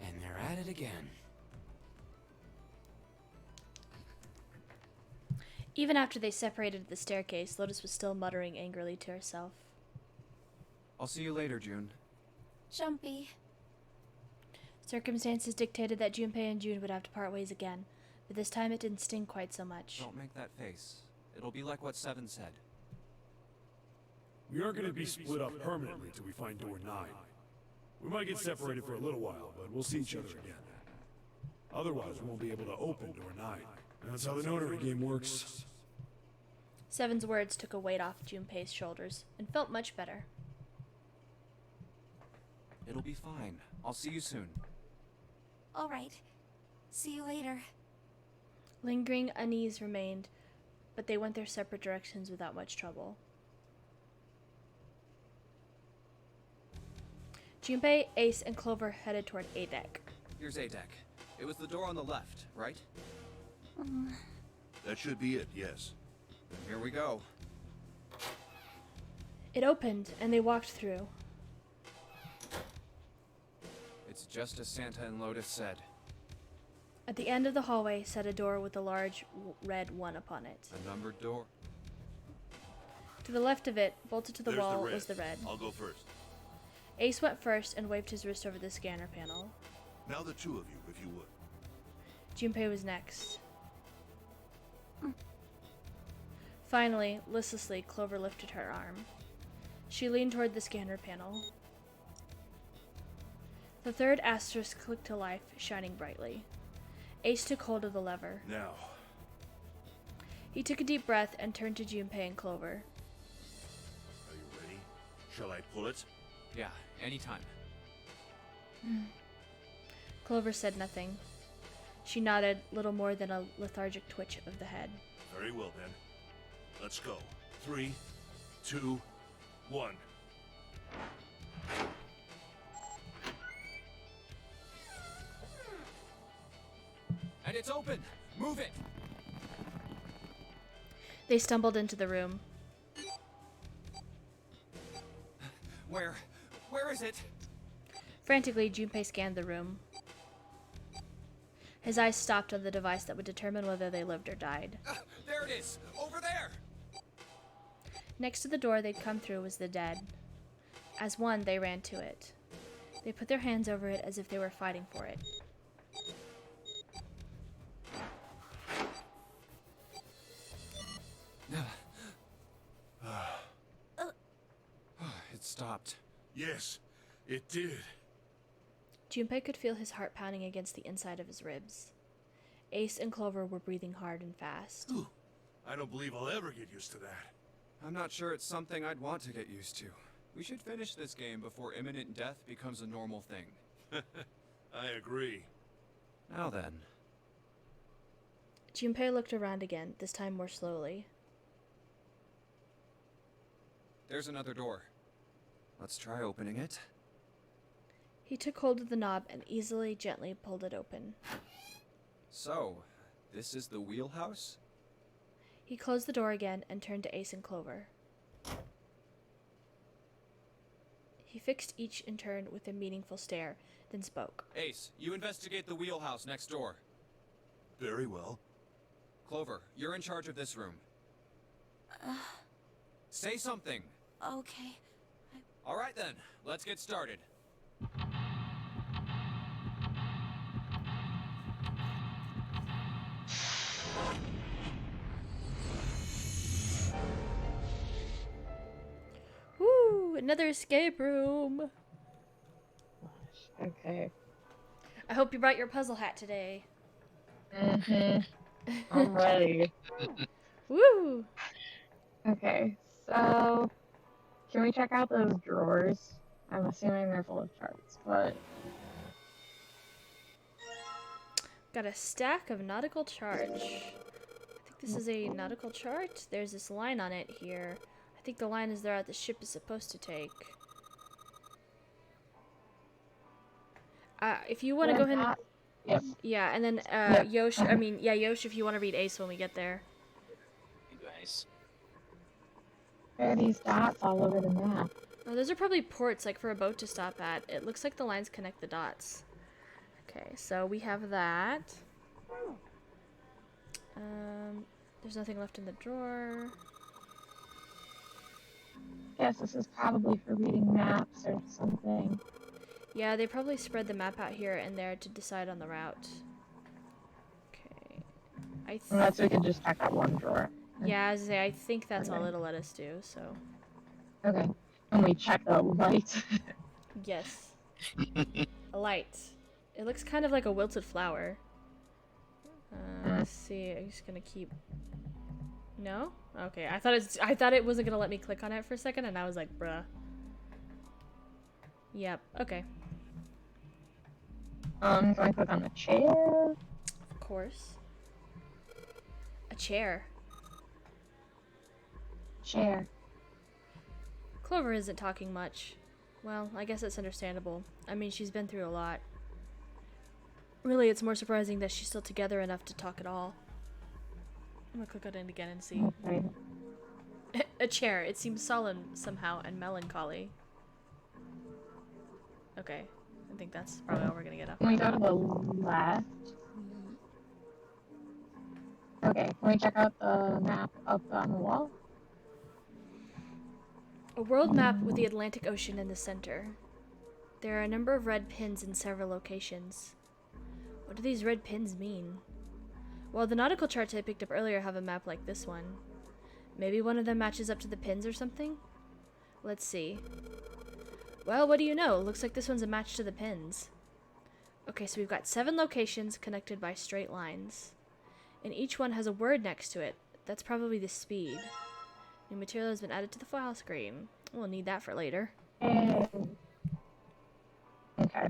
And they're at it again. Even after they separated at the staircase, Lotus was still muttering angrily to herself. I'll see you later, June. Junpei. Circumstances dictated that Junpei and June would have to part ways again, but this time it didn't sting quite so much. Don't make that face. It'll be like what Seven said. We aren't going to be split up permanently till we find door 9. We might get separated for a little while, but we'll see each other again. Otherwise, we won't be able to open door 9. That's how the notary game works. Seven's words took a weight off Junpei's shoulders and felt much better. It'll be fine. I'll see you soon. All right. See you later. Lingering unease remained, but they went their separate directions without much trouble. Junpei, Ace, and Clover headed toward A deck. Here's A deck. It was the door on the left, right? That should be it, yes. Then here we go. It opened, and they walked through. It's just as Santa and Lotus said. At the end of the hallway sat a door with a large red 1 upon it. A numbered door. To the left of it, bolted to the There's wall, red. was the red. I'll go first. Ace went first and waved his wrist over the scanner panel. Now the two of you, if you would. Junpei was next. Finally, listlessly, Clover lifted her arm. She leaned toward the scanner panel. The third asterisk clicked to life, shining brightly. Ace took hold of the lever. Now. He took a deep breath and turned to Junpei and Clover. Are you ready? Shall I pull it? Yeah, anytime. Clover said nothing. She nodded, little more than a lethargic twitch of the head. Very well, then. Let's go. 3, 2, 1. And it's open! Move it! They stumbled into the room. Where is it? Frantically, Junpei scanned the room. His eyes stopped on the device that would determine whether they lived or died. There it is! Over there! Next to the door they'd come through was the dead. As one, they ran to it. They put their hands over it as if they were fighting for it. It stopped. Yes, it did. Junpei could feel his heart pounding against the inside of his ribs. Ace and Clover were breathing hard and fast. Ooh, I don't believe I'll ever get used to that. I'm not sure it's something I'd want to get used to. We should finish this game before imminent death becomes a normal thing. I agree. Now then. Junpei looked around again, this time more slowly. There's another door. Let's try opening it. He took hold of the knob and easily, gently pulled it open. So, this is the wheelhouse? He closed the door again and turned to Ace and Clover. He fixed each in turn with a meaningful stare, then spoke. Ace, you investigate the wheelhouse next door. Very well. Clover, you're in charge of this room. Say something. Okay. All right then, let's get started. Woo! Another escape room! Okay. I hope you brought your puzzle hat today. I'm ready. Woo! Okay, so can we check out those drawers? I'm assuming they're full of charts, but Got a stack of nautical charts. I think this is a nautical chart. There's this line on it here. I think the line is the route the ship is supposed to take. If you want to go ahead and... Yep. Yeah, and then Yep. Yosh, Yosh, if you want to read Ace when we get there. Nice. There are these dots all over the map. Oh, those are probably ports, like for a boat to stop at. It looks like the lines connect the dots. Okay, so we have that. There's nothing left in the drawer. Guess this is probably for reading maps or something. Yeah, they probably spread the map out here and there to decide on the route. Okay. Unless we could just check out one drawer. Yeah, as I say, I think that's all it'll let us do, so. Okay. And we check the light. Yes. A light. It looks kind of like a wilted flower. Let's see, I'm just gonna keep... No? Okay, I thought it wasn't gonna let me click on it for a second, and I was like, bruh. Yep, okay. Can I click on the chair? Of course. A chair. Chair. Clover isn't talking much. Well, I guess that's understandable. I mean, she's been through a lot. Really, it's more surprising that she's still together enough to talk at all. I'm gonna click on it again and see. Okay. A chair. It seems solemn somehow and melancholy. Okay. I think that's probably all we're gonna get up. Can we go to the left? Okay, can we check out the map up on the wall? A world map with the Atlantic Ocean in the center. There are a number of red pins in several locations. What do these red pins mean? Well, the nautical charts I picked up earlier have a map like this one. Maybe one of them matches up to the pins or something? Let's see. Well, what do you know? Looks like this one's a match to the pins. Okay, so we've got 7 locations connected by straight lines. And each one has a word next to it. That's probably the speed. New material has been added to the file screen. We'll need that for later. Okay,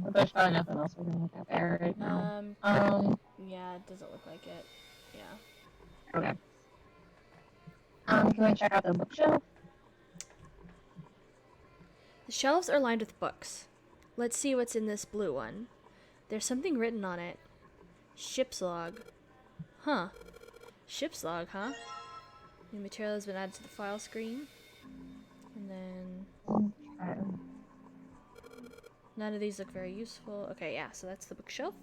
but there's probably nothing else we're gonna look at there right now. Yeah, it doesn't look like it. Yeah. Okay. Can we check out the bookshelf? The shelves are lined with books. Let's see what's in this blue one. There's something written on it. Ship's log. Huh. Ship's log, huh? New material has been added to the file screen. And then... None of these look very useful. Okay, yeah, so that's the bookshelf.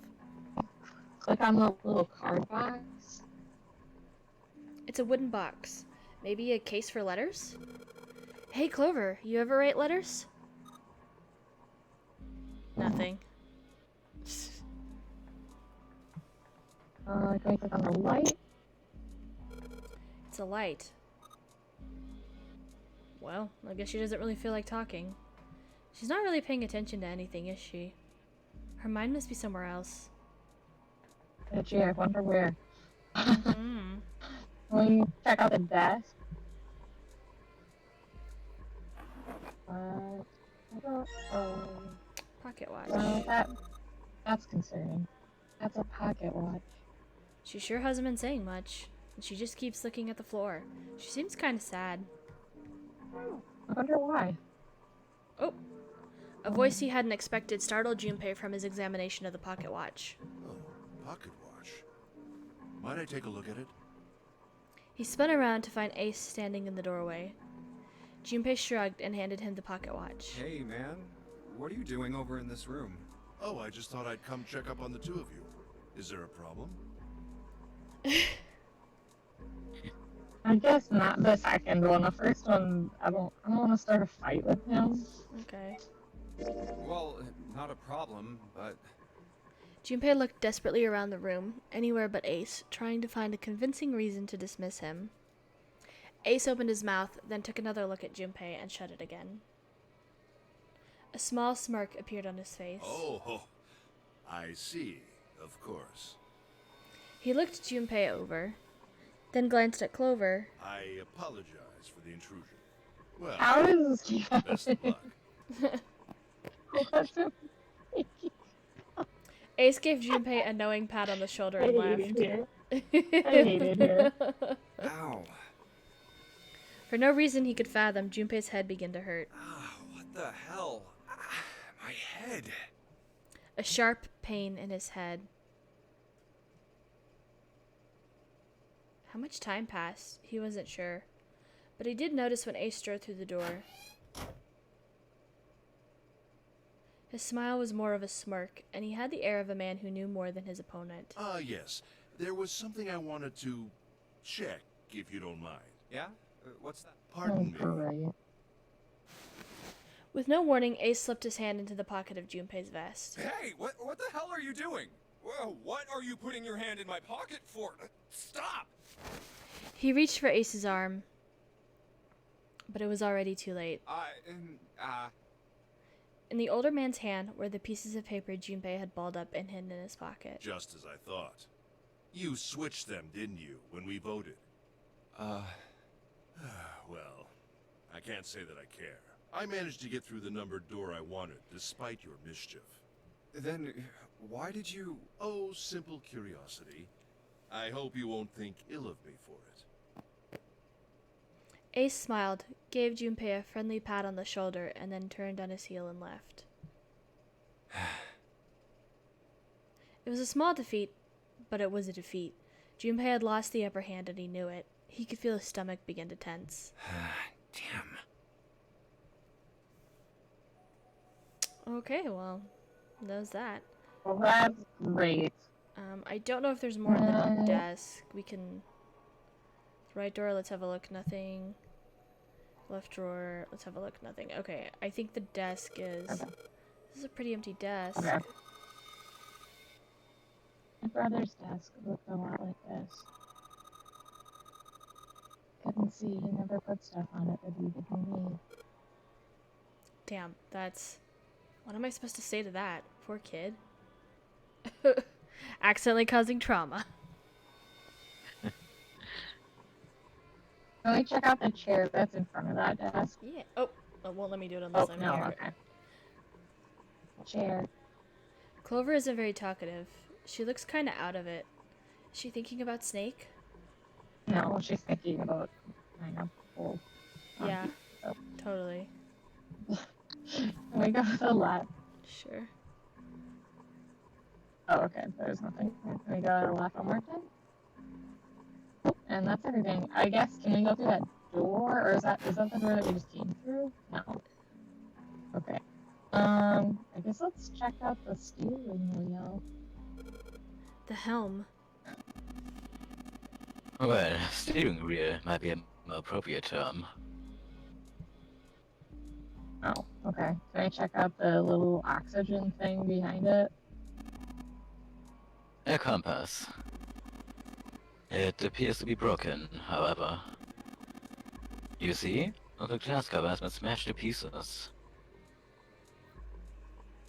Click on the little card box. It's a wooden box. Maybe a case for letters? Hey, Clover, you ever write letters? Nothing. Can we click on the light? It's a light. Well, I guess she doesn't really feel like talking. She's not really paying attention to anything, is she? Her mind must be somewhere else. Gee, I wonder where. Mm. Can we check out the desk? Pocket watch. That's concerning. That's a pocket watch. She sure hasn't been saying much. And she just keeps looking at the floor. She seems kind of sad. I wonder why. Oh. A voice he hadn't expected startled Junpei from his examination of the pocket watch. Oh, pocket watch. Might I take a look at it? He spun around to find Ace standing in the doorway. Junpei shrugged and handed him the pocket watch. Hey, man. What are you doing over in this room? Oh, I just thought I'd come check up on the two of you. Is there a problem? I guess not the second one. The first one, I don't want to start a fight with him. Okay. Well, not a problem, but... Junpei looked desperately around the room, anywhere but Ace, trying to find a convincing reason to dismiss him. Ace opened his mouth, then took another look at Junpei and shut it again. A small smirk appeared on his face. Oh, I see, of course. He looked Junpei over, then glanced at Clover. I apologize for the intrusion. Well, How is this best of luck. What's it? Ace gave Junpei a knowing pat on the shoulder I and hate it left. here. I hate it here. Ow. For no reason he could fathom, Junpei's head began to hurt. Ah, what the hell? Ah, my head. A sharp pain in his head. How much time passed? He wasn't sure. But he did notice when Ace strode through the door. His smile was more of a smirk, and he had the air of a man who knew more than his opponent. Yes. There was something I wanted to check, if you don't mind. Yeah? What's that? Pardon me. Right. With no warning, Ace slipped his hand into the pocket of Junpei's vest. Hey, what the hell are you doing? Whoa, what are you putting your hand in my pocket for? Stop! He reached for Ace's arm, but it was already too late. In the older man's hand were the pieces of paper Junpei had balled up and hidden in his pocket. Just as I thought. You switched them, didn't you, when we voted? Well, I can't say that I care. I managed to get through the numbered door I wanted, despite your mischief. Then, why did you... Oh, simple curiosity. I hope you won't think ill of me for it. Ace smiled, gave Junpei a friendly pat on the shoulder, and then turned on his heel and left. It was a small defeat, but it was a defeat. Junpei had lost the upper hand and he knew it. He could feel his stomach begin to tense. Damn. Okay, well, that was that. Well, that's great. I don't know if there's more in the desk. We can... Right door, let's have a look. Nothing. Left drawer, let's have a look. Nothing. Okay, I think the desk is... Okay. This is a pretty empty desk. Okay. My brother's desk looked a lot like this. Couldn't see, he never put stuff on it that he didn't need. Damn, that's... What am I supposed to say to that? Poor kid. Accidentally causing trauma. Can we check out the chair that's in front of that desk? Yeah. Oh, it won't let me do it unless Oh, I'm no, here. okay. Chair. Clover isn't very talkative. She looks kind of out of it. Is she thinking about Snake? No, she's thinking about pineapple. Yeah, Oh. totally. Can we go to the left? Sure. Oh, okay, there's nothing. Can we go to the left one more time? Oh, and that's everything. I guess, can we go through that door? Or is that the door that we just came through? No. Okay. I guess let's check out the steering wheel. The helm. Well, steering wheel might be a more appropriate term. Oh, okay. Can I check out the little oxygen thing behind it? A compass. It appears to be broken, however. You see? The glass cover has been smashed to pieces.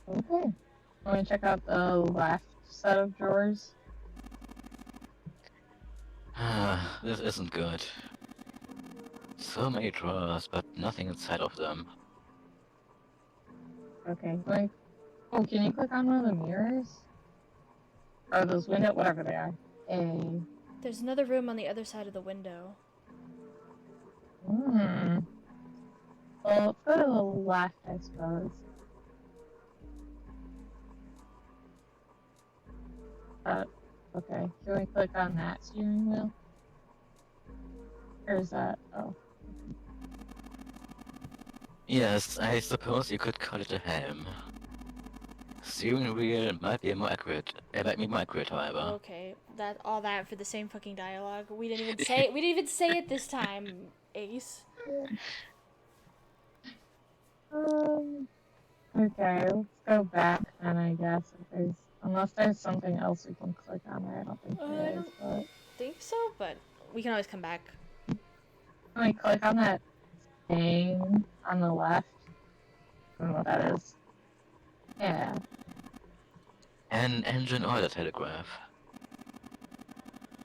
Okay. Let me check out the left set of drawers. This isn't good. So many drawers, but nothing inside of them. Okay. Oh, can you click on one of the mirrors? Or those windows, whatever they are. There's another room on the other side of the window. Well, let's go to the left, I suppose. Okay. Can we click on that steering wheel? Or is that... Oh. Yes, I suppose you could call it a helm. Steering wheel might be more accurate. It might be more accurate, however. Okay, all that for the same fucking dialogue. We didn't even say it. We didn't even say it this time, Ace. Okay, let's go back then, I guess. Unless there's something else we can click on there, I don't think I there is, don't but... think so, but we can always come back. Can we click on that thing on the left? I don't know what that is. Yeah. An engine order telegraph.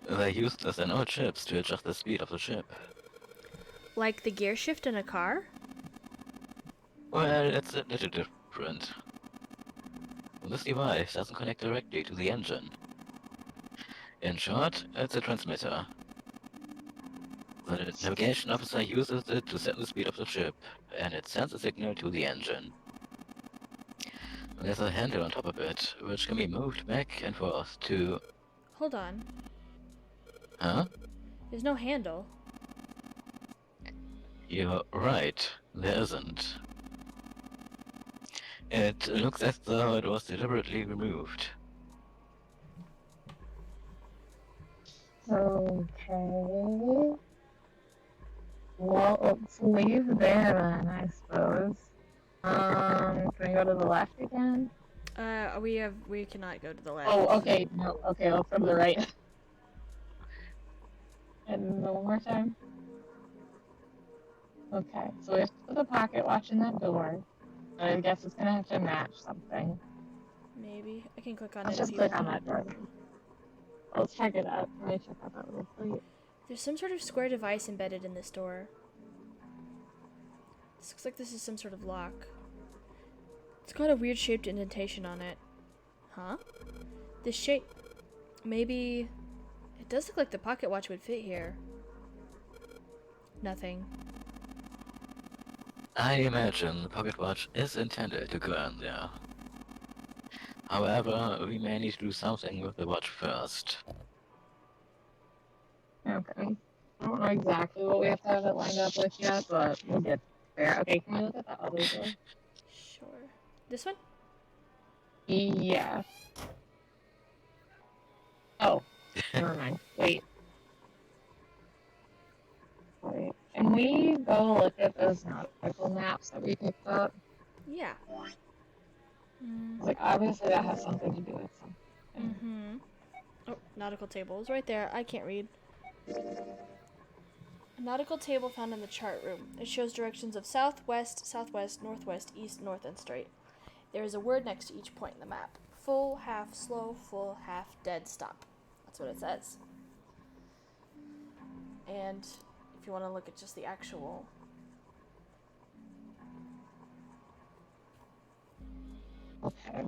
They used this in old ships to adjust the speed of the ship. Like the gear shift in a car? Well, it's a little different. This device doesn't connect directly to the engine. In short, it's a transmitter. The navigation officer uses it to set the speed of the ship, and it sends a signal to the engine. There's a handle on top of it, which can be moved back and forth to... Hold on. Huh? There's no handle. You're right, there isn't. It looks as though it was deliberately removed. Okay. Well, let's leave there then, I suppose. Can we go to the left again? We cannot go to the left. Oh, okay. No, okay, let's go to the right. And one more time. Okay, so we have to put the pocket watch in that door. I guess it's gonna have to match something. Maybe. I can click on Let's it if just you click want. on that door. Let's check it out. Let me check out that little plate. There's some sort of square device embedded in this door. This looks like this is some sort of lock. It's got a weird shaped indentation on it. Huh? This shape... Maybe... It does look like the pocket watch would fit here. Nothing. I imagine the pocket watch is intended to go in there. However, we may need to do something with the watch first. Okay. I don't know exactly what we have to have it lined up with yet, but we'll get there. Okay, can we look at that other door? Sure. This one? Yeah. Oh, never mind. Wait. Wait. Can we go look at those nautical maps that we picked up? Yeah. Like, obviously that has something to do with something. Mm-hmm. Oh, nautical table is right there. I can't read. A nautical table found in the chart room. It shows directions of south, west, southwest, northwest, east, north, and straight. There is a word next to each point in the map. Full, half, slow, full, half, dead, stop. That's what it says. And if you want to look at just the actual... Okay.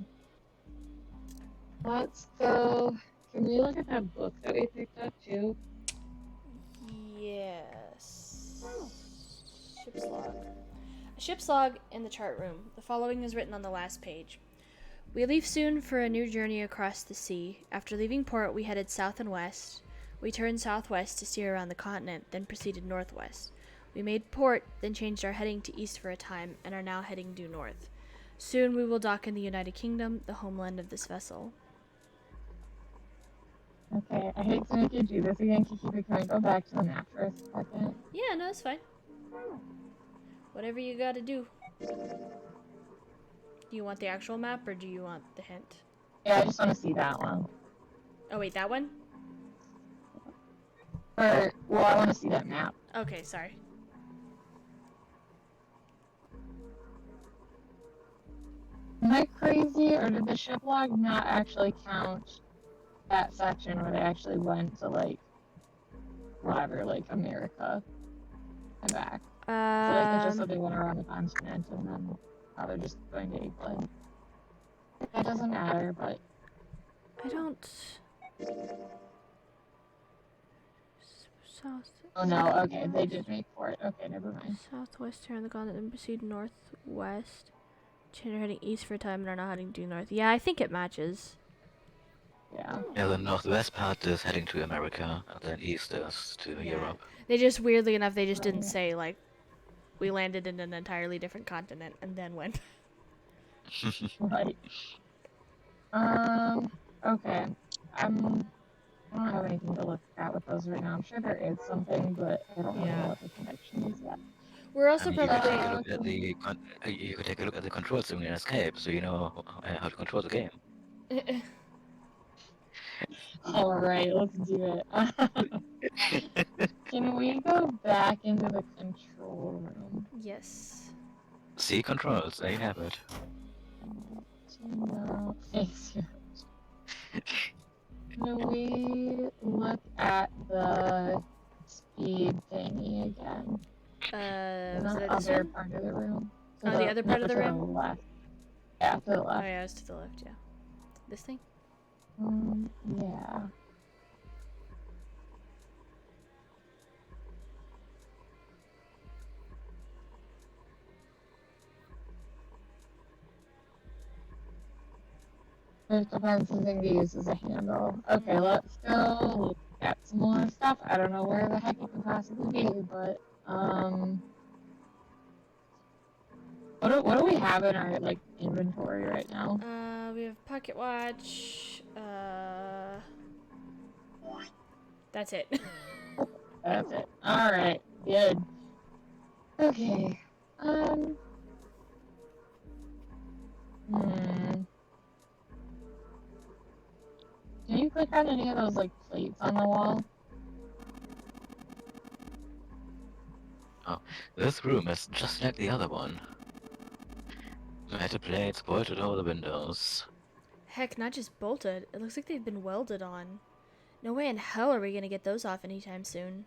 Let's go. Can we look at that book that we picked up too? Yes. Ship's log. A ship's log in the chart room. The following is written on the last page. We leave soon for a new journey across the sea. After leaving port, we headed south and west. We turned southwest to steer around the continent, then proceeded northwest. We made port, then changed our heading to east for a time, and are now heading due north. Soon we will dock in the United Kingdom, the homeland of this vessel. Okay, I hate to make you do this again, Kiki, but can I go back to the map for a second? Yeah, no, it's fine. Whatever you gotta do. Do you want the actual map, or do you want the hint? Yeah, I just want to see that one. Oh, wait, that one? Or, well, I want to see that map. Okay, sorry. Am I crazy, or did the ship log not actually count that section where they actually went to, like, whatever, like, America and back? So, like, they just said they went around the continent, and then now they're just going to England. That doesn't matter, but... I don't... South... Oh, no, okay, they did make port. Okay, never mind. Southwest here on the continent, then proceed northwest. Change our heading east for a time and are now heading due north. Yeah, I think it matches. Yeah. Yeah, the northwest part is heading to America, and then east is to Europe. They just, weirdly enough, they just didn't say, like, we landed in an entirely different continent and then went. Right. Okay. I don't have anything to look at with those right now. I'm sure there is something, but I don't know what the connection is yet. We're also I mean, you could probably... take a look at the you could take a look at the controls in Escape, so you know how to control the game. Alright, let's do it. Can we go back into the control room? Yes. See controls, there you have it. No. Thanks. Can we look at the speed thingy again? Was The it this other one? part of the room. Oh, the other part of the to room? the left. Yeah, to the Oh left. yeah, it was to the left, yeah. This thing? Yeah. It depends on thing to use as a handle. Okay, let's go look at some more stuff. I don't know where the heck it could possibly be, but what do we have in our like inventory right now? We have pocket watch. That's it. That's it. All right, good. Okay. Can you click on any of those like plates on the wall? Oh, this room is just like the other one. Metal plates bolted over the windows. Heck, not just bolted. It looks like they've been welded on. No way in hell are we gonna get those off anytime soon.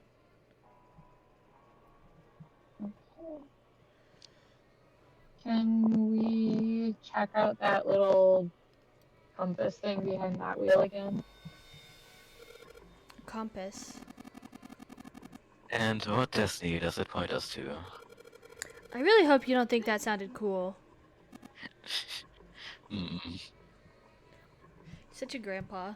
Can we check out that little compass thing behind that wheel again? Compass. And what destiny does it point us to? I really hope you don't think that sounded cool. Such a grandpa.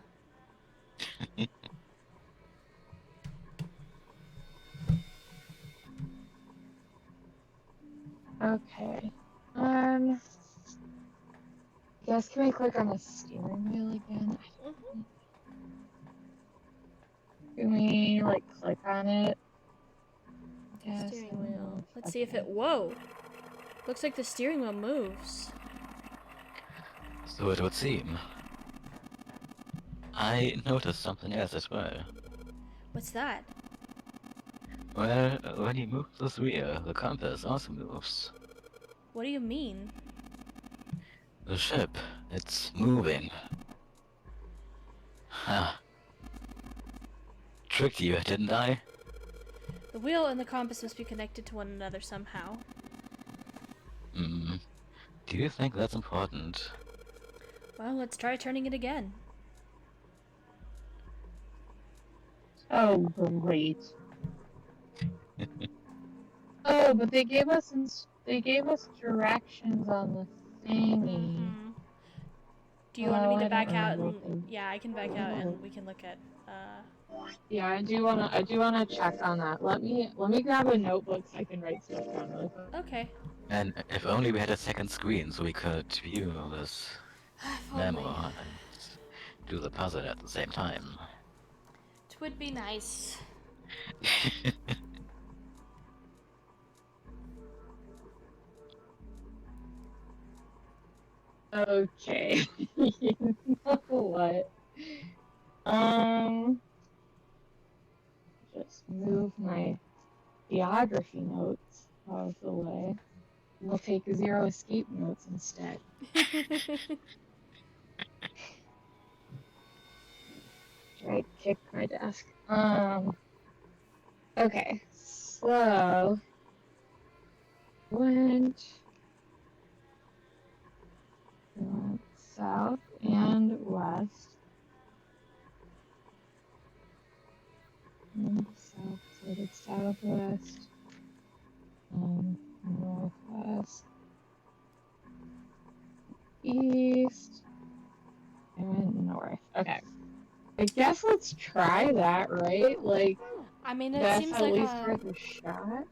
Okay. Guess can we click on the steering wheel again? Can we like click on it? Yes, Steering wheel. Let's see if it. Whoa! Looks like the steering wheel moves. So it would seem. I noticed something else as well. What's that? Well, when you move this wheel, the compass also moves. What do you mean? The ship, it's moving. Ha. Tricked you, didn't I? The wheel and the compass must be connected to one another somehow. Do you think that's important? Well, let's try turning it again. Oh, great. Oh, but they gave us directions on the thingy. Do you want me to I back don't out? remember And, yeah, I can back out and we can look at. Yeah, I do wanna check on that. Let me grab a notebook so I can write stuff down really quick. Okay. And if only we had a second screen so we could view this memo and do the puzzle at the same time. It would be nice. Okay. You know what? Just move my geography notes out of the way. We'll take zero escape notes instead. Try to kick my desk. Okay. So went south and west. South, so it's southwest, northwest, east, and north. Okay. I guess let's try that, right? Like, I mean, it that's seems at like least worth a shot.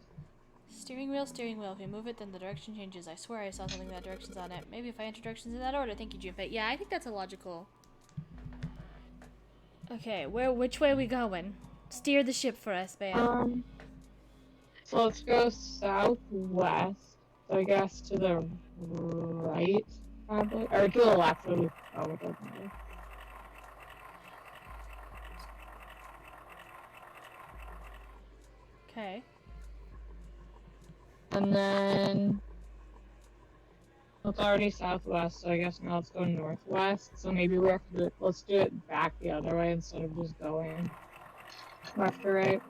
Steering wheel, steering wheel. If you move it, then the direction changes. I swear I saw something with that directions on it. Maybe if I enter directions in that order. Thank you, Junpei. Yeah, I think that's illogical. Okay, which way are we going? Steer the ship for us, babe. So let's go southwest. So I guess to the right, probably, or to the left. What do you? Oh, it doesn't matter. Okay. And then we'll it's already southwest, so I guess now let's go northwest. So maybe we have to do it. Let's do it back the other way instead of just going left or right.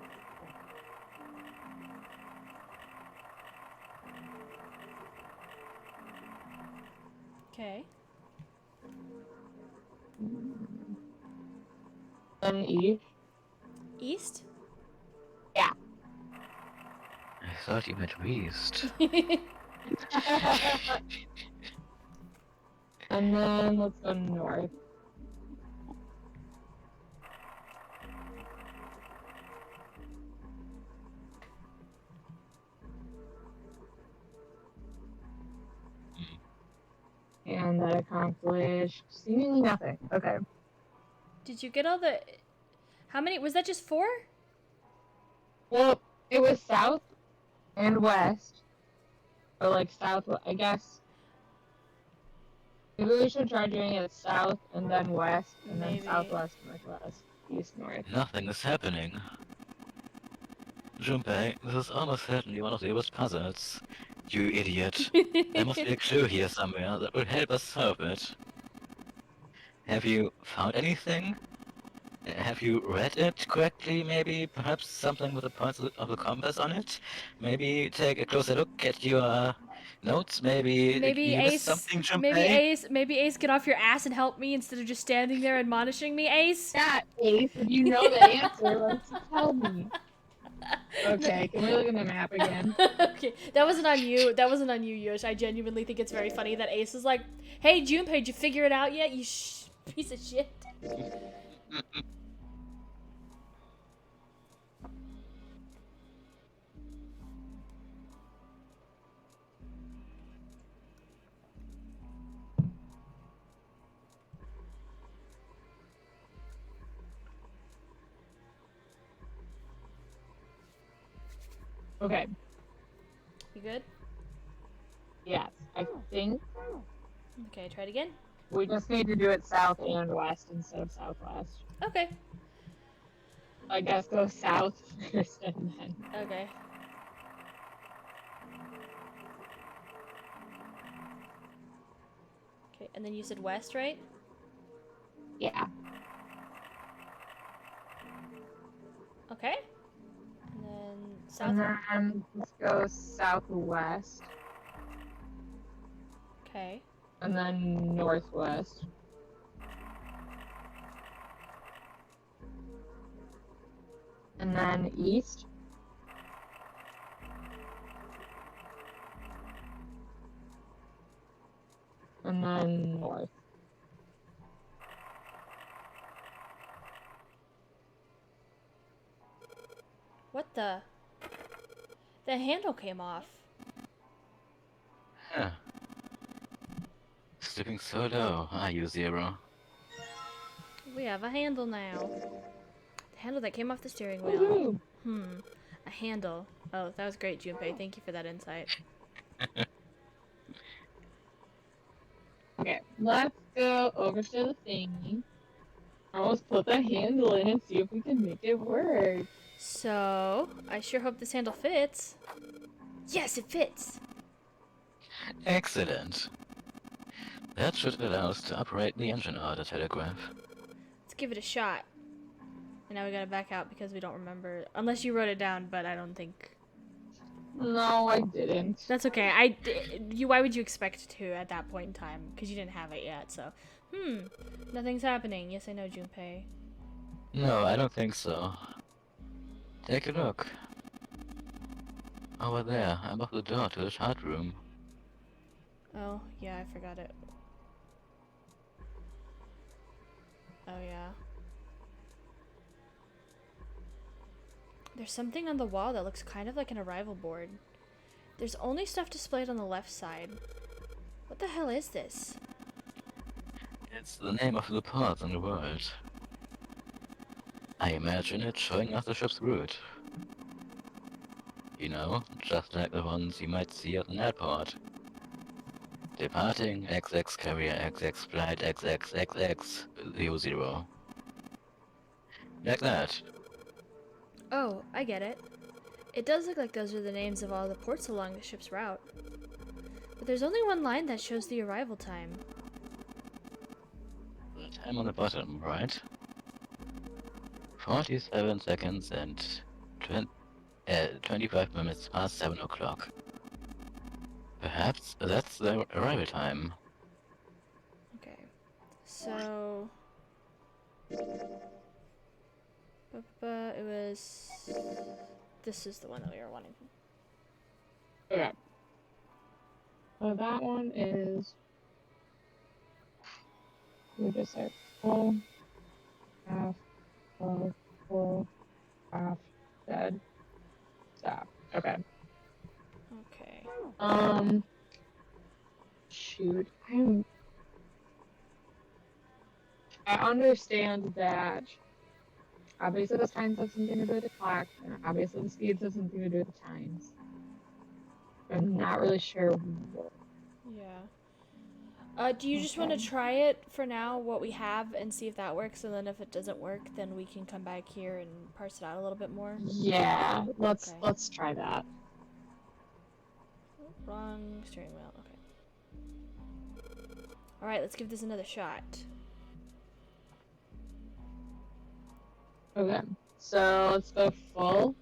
Okay. Then east. East? Yeah. I thought you meant Beast. And then let's go north. And that accomplished seemingly nothing. Okay. Did you get all the... How many? Was that just 4? Well, it was south and west. Or like south, I guess. Maybe we should try doing it south and then west, and then Maybe. southwest, northwest, east, north. Nothing is happening. Junpei, this is almost certainly one of the worst puzzles. You idiot. There must be a clue here somewhere that will help us solve it. Have you found anything? Have you read it correctly, maybe? Perhaps something with the points of the compass on it? Maybe take a closer look at your notes? Maybe Maybe you missed Ace... something, Maybe Junpei? Ace, get off your ass and help me instead of just standing there admonishing me, Ace? Yeah, Ace, if you know the answer, why don't you tell me? Okay, can we look at the map again? Okay, that wasn't on you. That wasn't on you, Yosh. I genuinely think it's very funny that Ace is like, "Hey, Junpei, did you figure it out yet? You piece of shit." Okay, You good? yes, I think Okay, try it again. we just need to do it south and west instead of southwest. Okay. I guess go south first and then. Okay. Okay, and then you said west, right? Yeah. Okay. And then south. And then let's go southwest. Okay. And then northwest. And then east. And then north. What the? The handle came off. Huh. Slipping so low, are you, Zero? We have a handle now. The handle that came off the steering wheel. Woohoo! A handle. Oh, that was great, Junpei. Thank you for that insight. Okay, let's go over to the thingy. Almost put the handle in and see if we can make it work. So, I sure hope this handle fits. Yes, it fits! Excellent. That should allow us to operate the engine order telegraph. Let's give it a shot. And now we gotta back out because we don't remember. Unless you wrote it down, but I don't think... No, I didn't. That's okay. Why would you expect to at that point in time? Because you didn't have it yet, so... Nothing's happening. Yes, I know, Junpei. No, I don't think so. Take a look. Over there, above the door to the chart room. Oh, yeah, I forgot it. Oh, yeah. There's something on the wall that looks kind of like an arrival board. There's only stuff displayed on the left side. What the hell is this? It's the name of the port in the world. I imagine it showing us the ship's route. You know, just like the ones you might see at an airport. Departing XX carrier XX flight XXXX 00. Like that. Oh, I get it. It does look like those are the names of all the ports along the ship's route. But there's only one line that shows the arrival time. The time on the bottom, right? 47 seconds and 25 minutes past 7 o'clock. Perhaps that's the arrival time. Okay. So... It was... This is the one that we were wanting. Okay. So that one is. We just say full, half, full, half, dead, stop. Okay. Okay. Shoot. I understand that. Obviously, the times have something to do with the clock, and obviously the speeds have something to do with the times. I'm not really sure. Yeah. Do you just want to try it for now, what we have, and see if that works, and then if it doesn't work, then we can come back here and parse it out a little bit more? Yeah, let's try that. Wrong steering wheel, okay. Alright, let's give this another shot. Okay, so let's go full.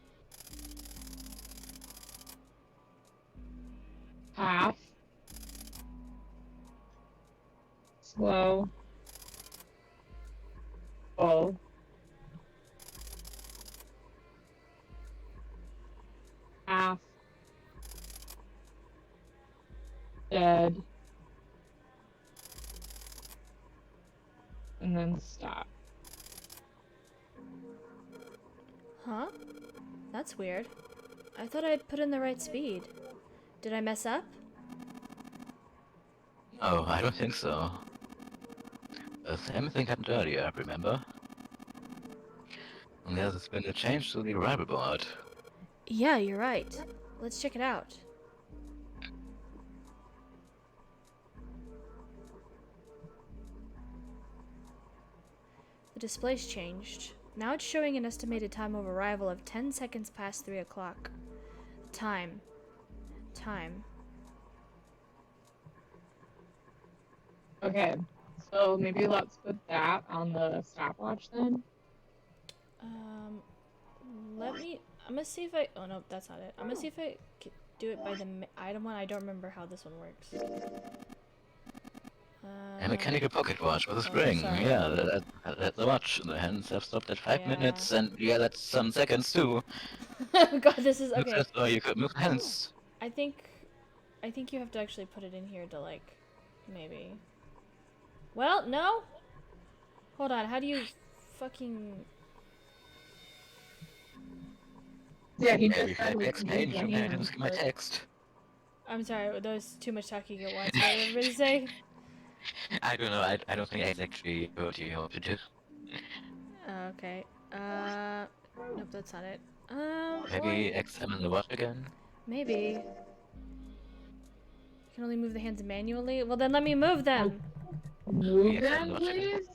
Half. Slow. Full. Half. Dead. And then stop. Huh? That's weird. I thought I'd put in the right speed. Did I mess up? Oh, I don't think so. The same thing happened earlier, remember? And there's been a change to the arrival board. Yeah, you're right. Let's check it out. The display's changed. Now it's showing an estimated time of arrival of 10 seconds past 3 o'clock. Time. Okay, so maybe let's put that on the stopwatch then. I'm gonna see if I, oh no, that's not it. I'm gonna see if I can do it by the item one. I don't remember how this one works. A mechanical pocket watch with a spring. sorry. Yeah, that's the watch. The hands have stopped at 5 minutes, and yeah, that's some seconds too. God, this is, okay. So you could move hands. I think you have to actually put it in here to, like, maybe. Well, no? Hold on, how do you fucking... Yeah, he Maybe just I said we can explain use you any man, I hands, didn't skip my but- text. I'm sorry, there was too much talking at once. What did everybody say? I don't know, I don't think I actually told you what to do. Okay. Nope, that's not it. Maybe Boy, examine the watch again? maybe. You can only move the hands manually? Well, then let me move them! Move Yes, them, I'm watching. please.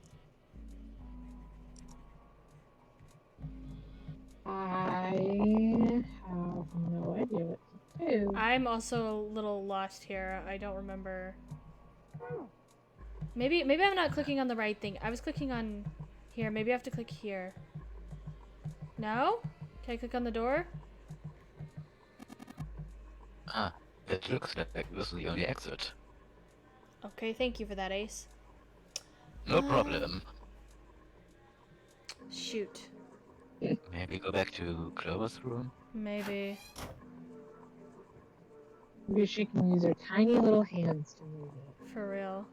I have no idea what to do. I'm also a little lost here. I don't remember. Maybe I'm not clicking on the right thing. I was clicking on here. Maybe I have to click here. No? Can I click on the door? Ah, it looks like this is the only exit. Okay, thank you for that, Ace. No problem. Shoot. Maybe go back to Clover's room? Maybe. Maybe she can use her tiny little hands to move it. For real.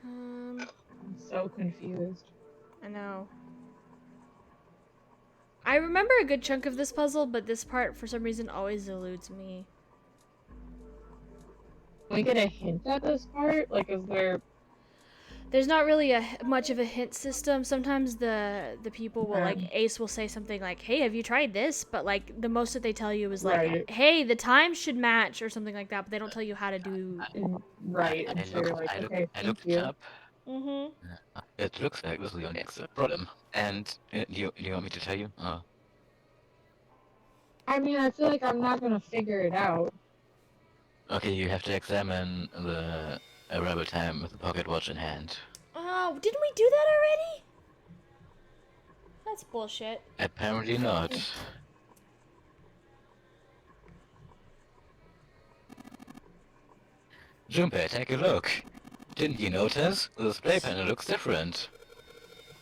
I'm so confused. I know. I remember a good chunk of this puzzle, but this part, for some reason, always eludes me. Can we get a hint at this part? Like, is there... There's not really much of a hint system. Sometimes the people will, like, Okay. Ace will say something like, hey, have you tried this? But, like, the most that they tell you is, like, Right. hey, the time should match, or something like that, but they don't tell you how to do... Right, and so you're like, okay, I thank looked it you. up. Mm-hmm. It looks like this is the only exit. Problem. And do you want me to tell you? Oh. I mean, I feel like I'm not gonna figure it out. Okay, you have to examine the arrival time with the pocket watch in hand. Oh, didn't we do that already? That's bullshit. Apparently not. Junpei, take a look. Didn't you notice? The display panel looks different.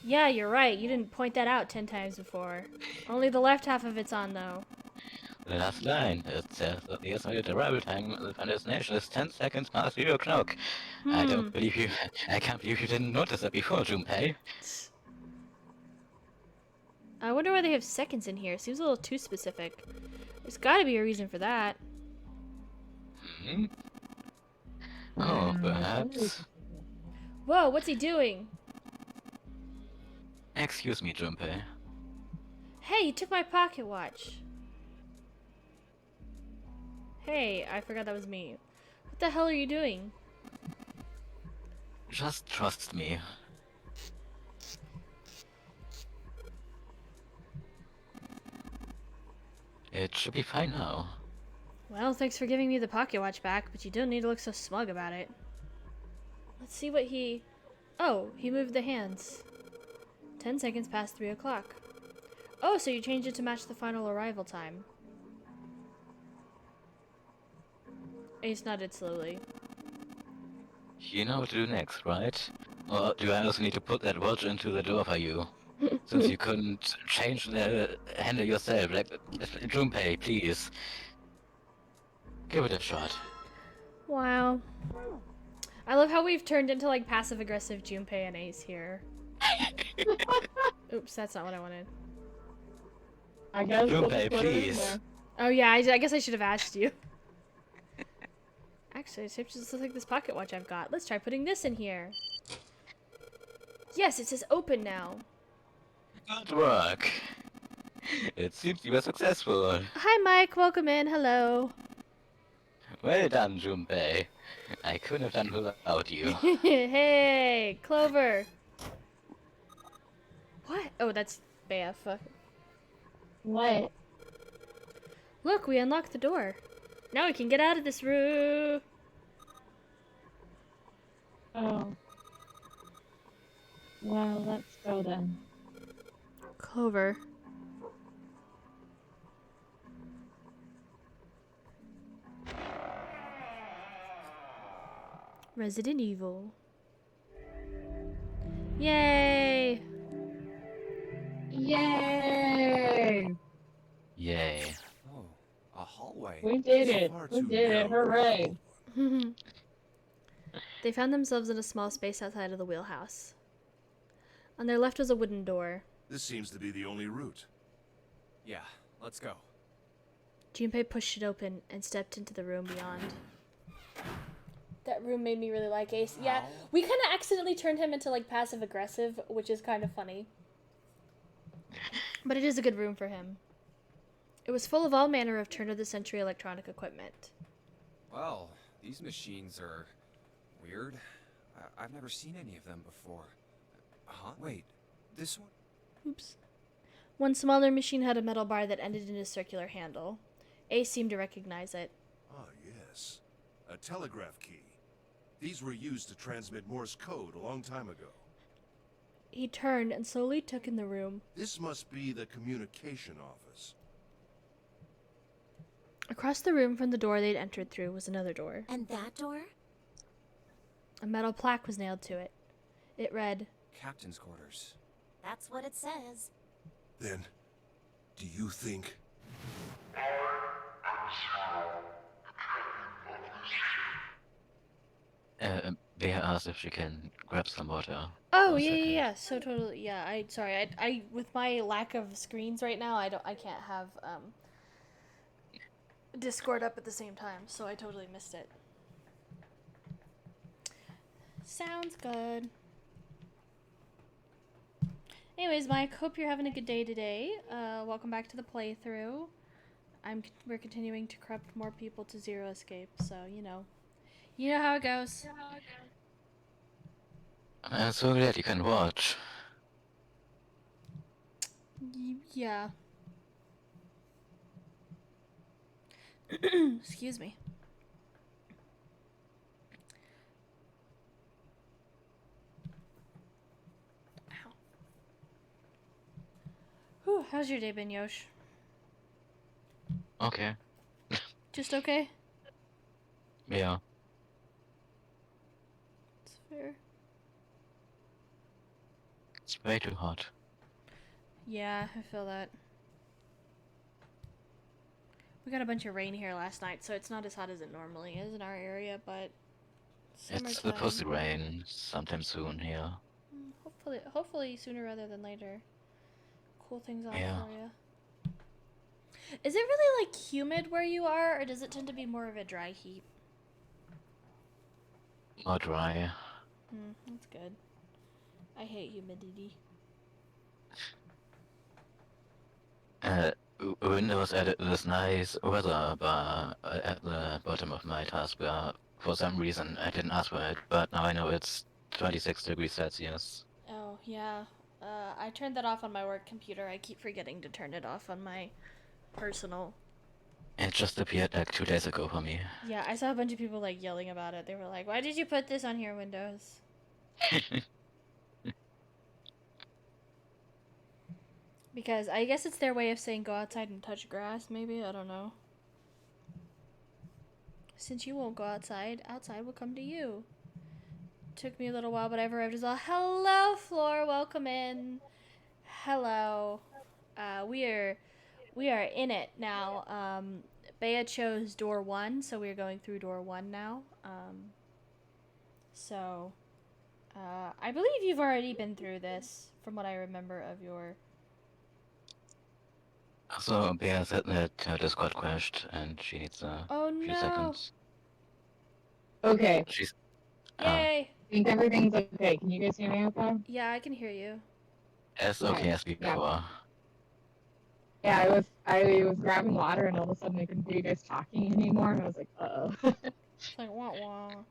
Yeah, you're right. You didn't point that out 10 times before. Only the left half of it's on, though. The last line, it says that the estimated arrival time of the final destination is 10 seconds past 0 o'clock. I don't believe you. I can't believe you didn't notice that before, Junpei. I wonder why they have seconds in here. Seems a little too specific. There's gotta be a reason for that. Hmm? Oh, perhaps. Whoa, what's he doing? Excuse me, Junpei. Hey, you took my pocket watch. Hey, I forgot that was me. What the hell are you doing? Just trust me. It should be fine now. Well, thanks for giving me the pocket watch back, but you don't need to look so smug about it. Let's see what he... Oh, he moved the hands. 10 seconds past 3 o'clock. Oh, so you changed it to match the final arrival time. Ace nodded slowly. You know what to do next, right? Or do I also need to put that watch into the door for you? Since you couldn't change the handle yourself, like, Junpei, please. Give it a shot. Wow. I love how we've turned into like passive-aggressive Junpei and Ace here. Oops, that's not what I wanted. I guess we'll Junpei, just put it in please. there. Oh yeah, I guess I should have asked you. Actually, it just looks like this pocket watch I've got. Let's try putting this in here. Yes, it says open now. Good work. It seems you were successful. Hi, Mike. Welcome in. Hello. Well done, Junpei. I couldn't have done without you. Hey, Clover. What? Oh, that's Bea. Fuck. What? Look, we unlocked the door. Now we can get out of this room. Oh. Well, let's go then. Clover. Resident Evil. Yay! Yay! Yay. Oh, a hallway. We did it. Far We too did it. narrow. Hooray. They found themselves in a small space outside of the wheelhouse. On their left was a wooden door. This seems to be the only route. Yeah, let's go. Junpei pushed it open and stepped into the room beyond. That room made me really like Ace. Yeah, we kind of accidentally turned him into like passive aggressive, which is kind of funny. But it is a good room for him. It was full of all manner of turn-of-the-century electronic equipment. Well, these machines are weird. I've never seen any of them before. Huh? Wait, this one? Oops. One smaller machine had a metal bar that ended in a circular handle. Ace seemed to recognize it. Ah, yes. A telegraph key. These were used to transmit Morse code a long time ago. He turned and slowly took in the room. This must be the communication office. Across the room from the door they'd entered through was another door. And that door? A metal plaque was nailed to it. It read, Captain's quarters. That's what it says. Then, do you think... Bea asked if she can grab some water. "Oh for a yeah, yeah, second. yeah." So totally, yeah. I with my lack of screens right now, I can't have Discord up at the same time, so I totally missed it. Sounds good. Anyways, Mike, hope you're having a good day today. Welcome back to the playthrough. We're continuing to corrupt more people to Zero Escape, so you know how it goes. I'm so glad you can watch. Yeah. Excuse me. Ow. Whew, how's your day been, Yosh? Okay. Just okay? Yeah. It's fair. It's way too hot. Yeah, I feel that. We got a bunch of rain here last night, so it's not as hot as it normally is in our area, but It's supposed to summertime. rain sometime soon here. Hopefully sooner rather than later. Cool things off Yeah. for you. Is it really like humid where you are, or does it tend to be more of a dry heat? More dry. That's good. I hate humidity. Windows added this nice weather bar at the bottom of my taskbar. For some reason, I didn't ask for it, but now I know it's 26 degrees Celsius. Oh, yeah. I turned that off on my work computer. I keep forgetting to turn it off on my personal. It just appeared like 2 days ago for me. Yeah, I saw a bunch of people like yelling about it. They were like, "Why did you put this on here, Windows?" Because I guess it's their way of saying go outside and touch grass, maybe? I don't know. Since you won't go outside, outside will come to you. Took me a little while, but I've arrived as well. Hello, Floor. Welcome in. Hello. We are in it now. Bea chose door 1, so we're going through door 1 now. I believe you've already been through this, from what I remember of your... So, Bea said that her Discord crashed and she needs a Oh few no! seconds. Okay, She's. Yay! I think everything's okay. Can you guys hear me okay? Yeah, I can hear you. As okay as before. Yeah, I was grabbing water and all of a sudden I couldn't hear you guys talking anymore and I was like, uh-oh. It's like, wah wah.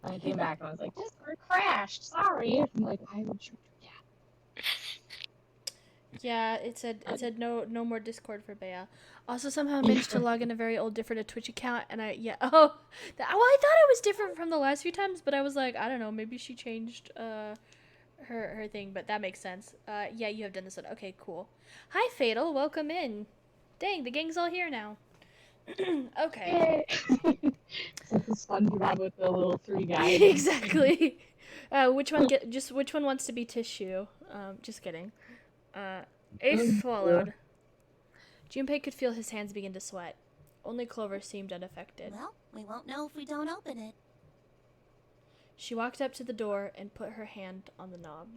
I came back and I was like, Discord crashed, sorry. I'm like, I will shoot you. Yeah, it said no more Discord for Bea. Also, somehow I managed to log in a very old different Twitch account, and I thought it was different from the last few times, but I was like, I don't know, maybe she changed her thing, but that makes sense. Yeah, you have done this one. Okay, cool. Hi, Fatal, welcome in. Dang, the gang's all here now. Okay. It's like the SpongeBob with the little 3 guys. Exactly. Which one wants to be Tissue? Just kidding. Ace swallowed. Junpei could feel his hands begin to sweat. Only Clover seemed unaffected. Well, we won't know if we don't open it. She walked up to the door and put her hand on the knob.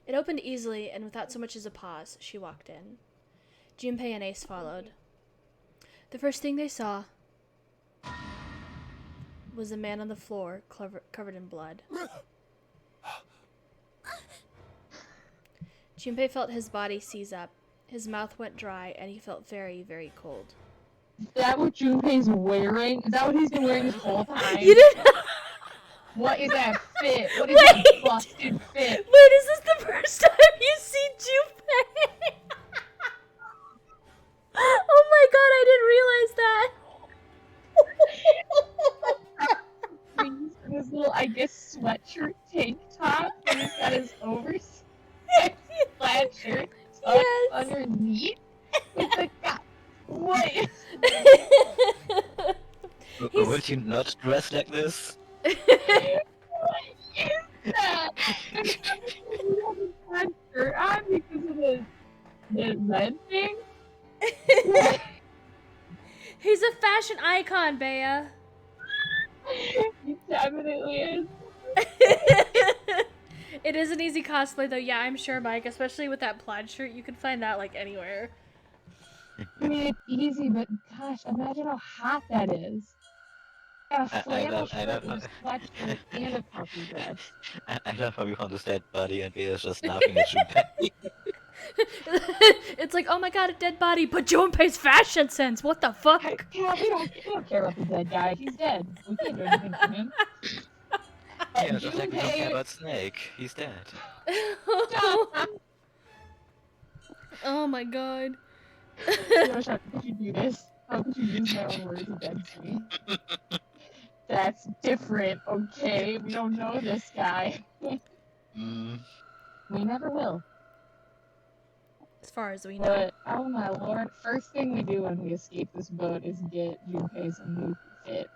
It opened easily, and without so much as a pause, she walked in. Junpei and Ace followed. The first thing they saw was a man on the floor, covered in blood. Junpei felt his body seize up. His mouth went dry, and he felt very, very cold. Is that what Junpei's wearing? Is that what he's been wearing this whole time? You didn't... What is that fit? What is that busted fit? Wait, is this the first time you see Junpei? Oh my god, I didn't realize that. His little, I guess, sweatshirt tank top, and he's got his oversized plaid shirt tucked underneath. It's like, God, what? Would you not dress like this? What is that? He has a plaid shirt on because of the red thing? He's a fashion icon, Bea. He definitely is. It is an easy cosplay, though. Yeah, I'm sure, Mike. Especially with that plaid shirt, you can find that like anywhere. I mean, it's easy, but gosh, imagine how hot that is. A flannel shirt and a sweatshirt and a puffy dress. I love how we found this dead body and Bea's just laughing at Junpei. It's like, oh my god, a dead body, but Junpei's fashion sense. What the fuck? Yeah, we don't care about the dead guy. He's dead. We can't do anything to him. Yeah, just like we don't care about Snake. He's dead. Oh my god. Josh, how could you do this? How could you use my own words against me? That's different, okay? We don't know this guy. Mm, We never will. As far as we know. But, oh my lord, first thing we do when we escape this boat is get Junpei some new fit.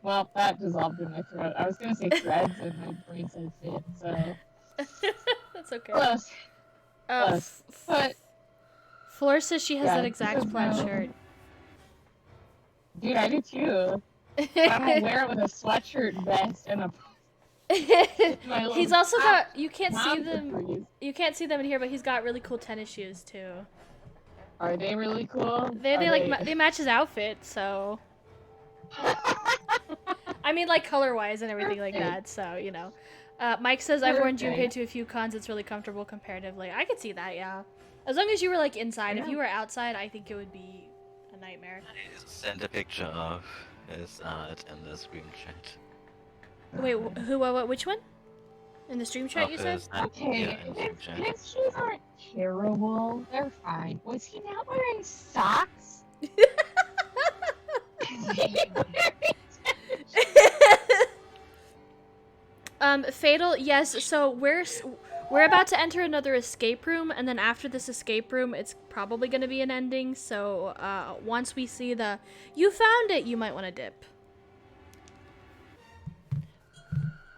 Well, that dissolved in my throat. I was gonna say threads, and my brain said fit, so... That's okay. Close. Close. But, Fleur says she has yeah, that exact plaid shirt. Dude, I do too. I'm gonna wear it with a sweatshirt vest and a... He's also got, you can't see mom them capris. you can't see them in here, but he's got really cool tennis shoes too. Are they really cool? They match his outfit, so I mean, like, color-wise and everything like that, so, you know. Mike says, I've worn Junpei to a few cons, it's really comfortable comparatively. I could see that, yeah. As long as you were, like, inside. If you were outside, I think it would be a nightmare. send a picture of his art in the stream chat. Wait, who, what, which one? In the stream chat, you said? Okay, Yeah, in the stream chat. his shoes aren't terrible. They're fine. Was he not wearing socks? Fatal, yes, so we're about to enter another escape room, and then after this escape room, it's probably gonna be an ending, so, once we see the, you found it, you might want to dip.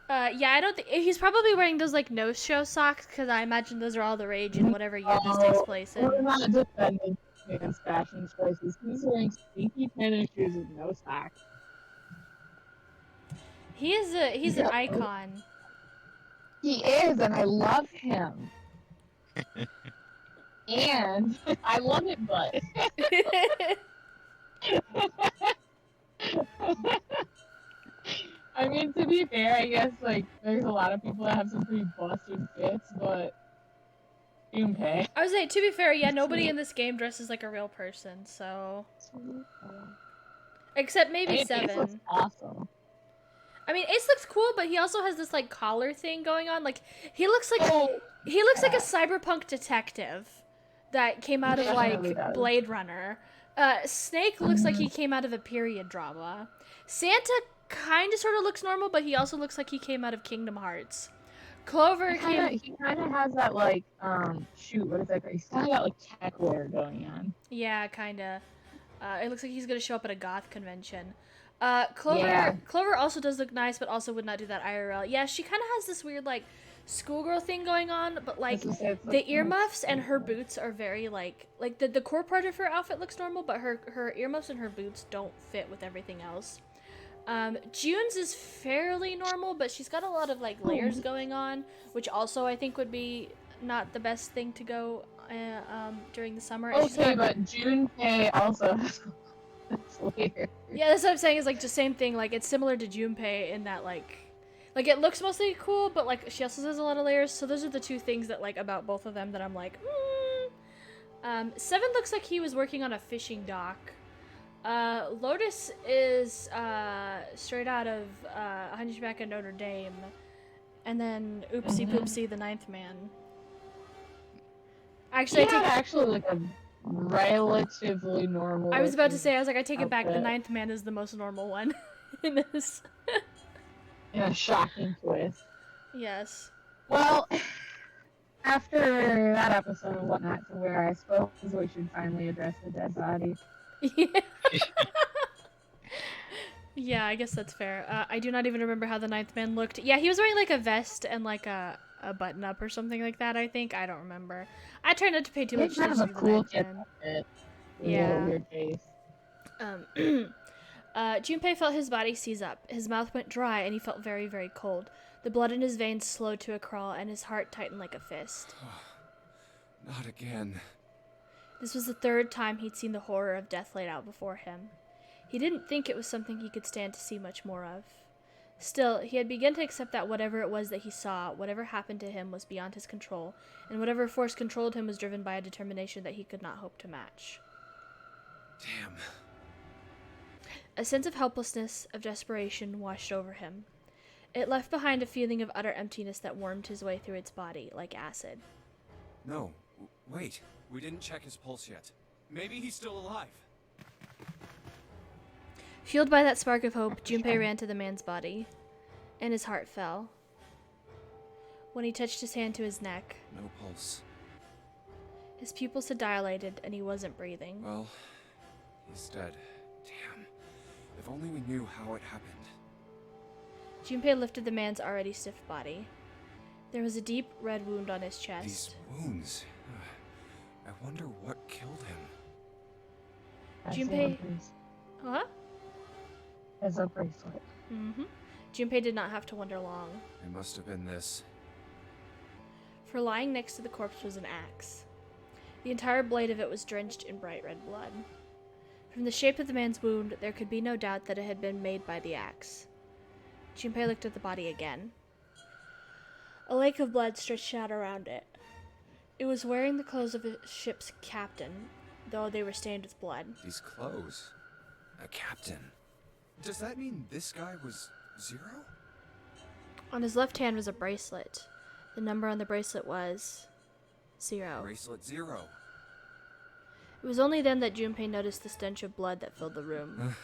Yeah, I don't think, he's probably wearing those, like, no-show socks, because I imagine those are all the rage in whatever year this takes place in. We're not defending his fashion choices. He's wearing stinky tennis shoes with no socks. He's an icon. He is, and I love him. And I love it, but I mean, to be fair, I guess, like, there's a lot of people that have some pretty busted fits, but Junpei. I would say, to be fair, yeah, nobody in this game dresses like a real person, so... Except maybe Ace looks Seven. awesome. I mean, Ace looks cool, but he also has this, like, collar thing going on. Like, he looks like like a cyberpunk detective that came out of, like, Blade Runner. Snake looks like he came out of a period drama. Santa kind of sort of looks normal, but he also looks like he came out of Kingdom Hearts. Clover He kind of has that, like, shoot, what is that? He's kind of got, like, tech wear going on. Yeah, kind of. It looks like he's gonna show up at a goth convention. Clover also does look nice, but also would not do that IRL. Yeah, she kind of has this weird, like, schoolgirl thing going on, but, like, the earmuffs and her boots are very, like the core part of her outfit looks normal, but her earmuffs and her boots don't fit with everything else. June's is fairly normal, but she's got a lot of, like, layers going on, which also I think would be not the best thing to go during the summer. Okay, but Junpei also has layers. Yeah, that's what I'm saying, is, like, the same thing. Like, it's similar to Junpei in that, like, it looks mostly cool, but, like, she also has a lot of layers, so those are the two things that, like, about both of them that I'm like, Seven looks like he was working on a fishing dock. Lotus is, straight out of, Hunchback of Notre Dame, and then Oopsie Poopsie, the Ninth Man. Actually, actually, like, a relatively normal. I was about to say, I was like, I take it back, the Ninth Man is the most normal one in this. In a shocking twist. Yes. Well, after that episode and whatnot, to where I suppose we should finally address the dead body. Yeah, I guess that's fair. I do not even remember how the Ninth Man looked. Yeah, he was wearing, like, a vest and, like, a button-up or something like that, I think. I don't remember. I try not to pay too much attention to the Ninth Man. Yeah. Weird face. Junpei felt his body seize up. His mouth went dry, and he felt very, very cold. The blood in his veins slowed to a crawl, and his heart tightened like a fist. Not again. This was the third time he'd seen the horror of death laid out before him. He didn't think it was something he could stand to see much more of. Still, he had begun to accept that whatever it was that he saw, whatever happened to him, was beyond his control, and whatever force controlled him was driven by a determination that he could not hope to match. Damn. A sense of helplessness, of desperation, washed over him. It left behind a feeling of utter emptiness that wormed his way through its body, like acid. No, Wait, we didn't check his pulse yet. Maybe he's still alive. Fueled by that spark of hope, Junpei ran to the man's body, and his heart fell. When he touched his hand to his neck, No pulse. his pupils had dilated and he wasn't breathing. Well, he's dead. Damn. If only we knew how it happened. Junpei lifted the man's already stiff body. There was a deep red wound on his chest. These wounds. I wonder what killed him. Junpei. Huh? As a bracelet. Mm-hmm. Junpei did not have to wonder long. It must have been this. For lying next to the corpse was an axe. The entire blade of it was drenched in bright red blood. From the shape of the man's wound, there could be no doubt that it had been made by the axe. Junpei looked at the body again. A lake of blood stretched out around it. It was wearing the clothes of a ship's captain, though they were stained with blood. These clothes. A captain. Does that mean this guy was Zero? On his left hand was a bracelet. The number on the bracelet was 0. Bracelet 0. It was only then that Junpei noticed the stench of blood that filled the room.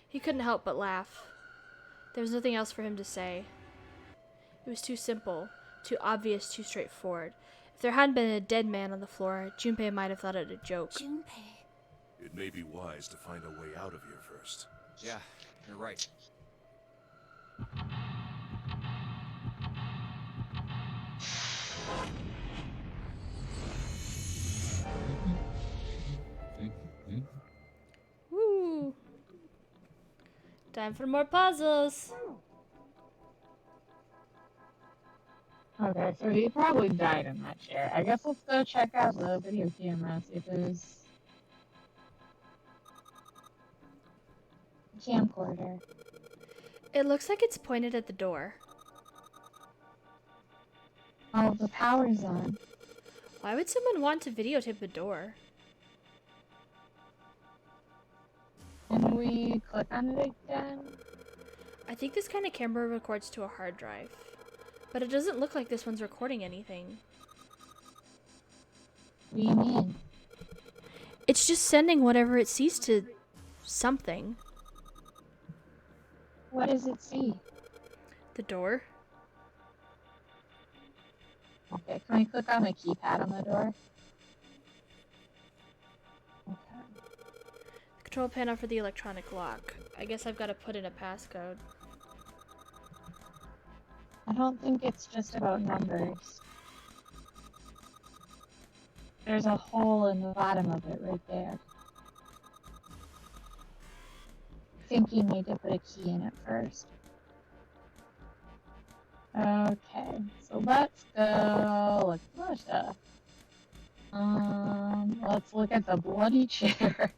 He couldn't help but laugh. There was nothing else for him to say. It was too simple, too obvious, too straightforward. If there hadn't been a dead man on the floor, Junpei might have thought it a joke. Junpei. It may be wise to find a way out of here first. Yeah, you're right. Woo! Time for more puzzles. Okay, so he probably died in that chair. I guess let's go check out the video camera, see if there's a camcorder. It looks like it's pointed at the door. Oh, the power's on. Why would someone want to videotape a door? Can we click on it again? I think this kind of camera records to a hard drive. But it doesn't look like this one's recording anything. What do you mean? It's just sending whatever it sees to something. What does it see? The door? Okay, can we click on the keypad on the door? Okay. The control panel for the electronic lock. I guess I've got to put in a passcode. I don't think it's just about numbers. There's a hole in the bottom of it right there. I think you need to put a key in it first. Okay, so let's go look at more stuff. Let's look at the bloody chair.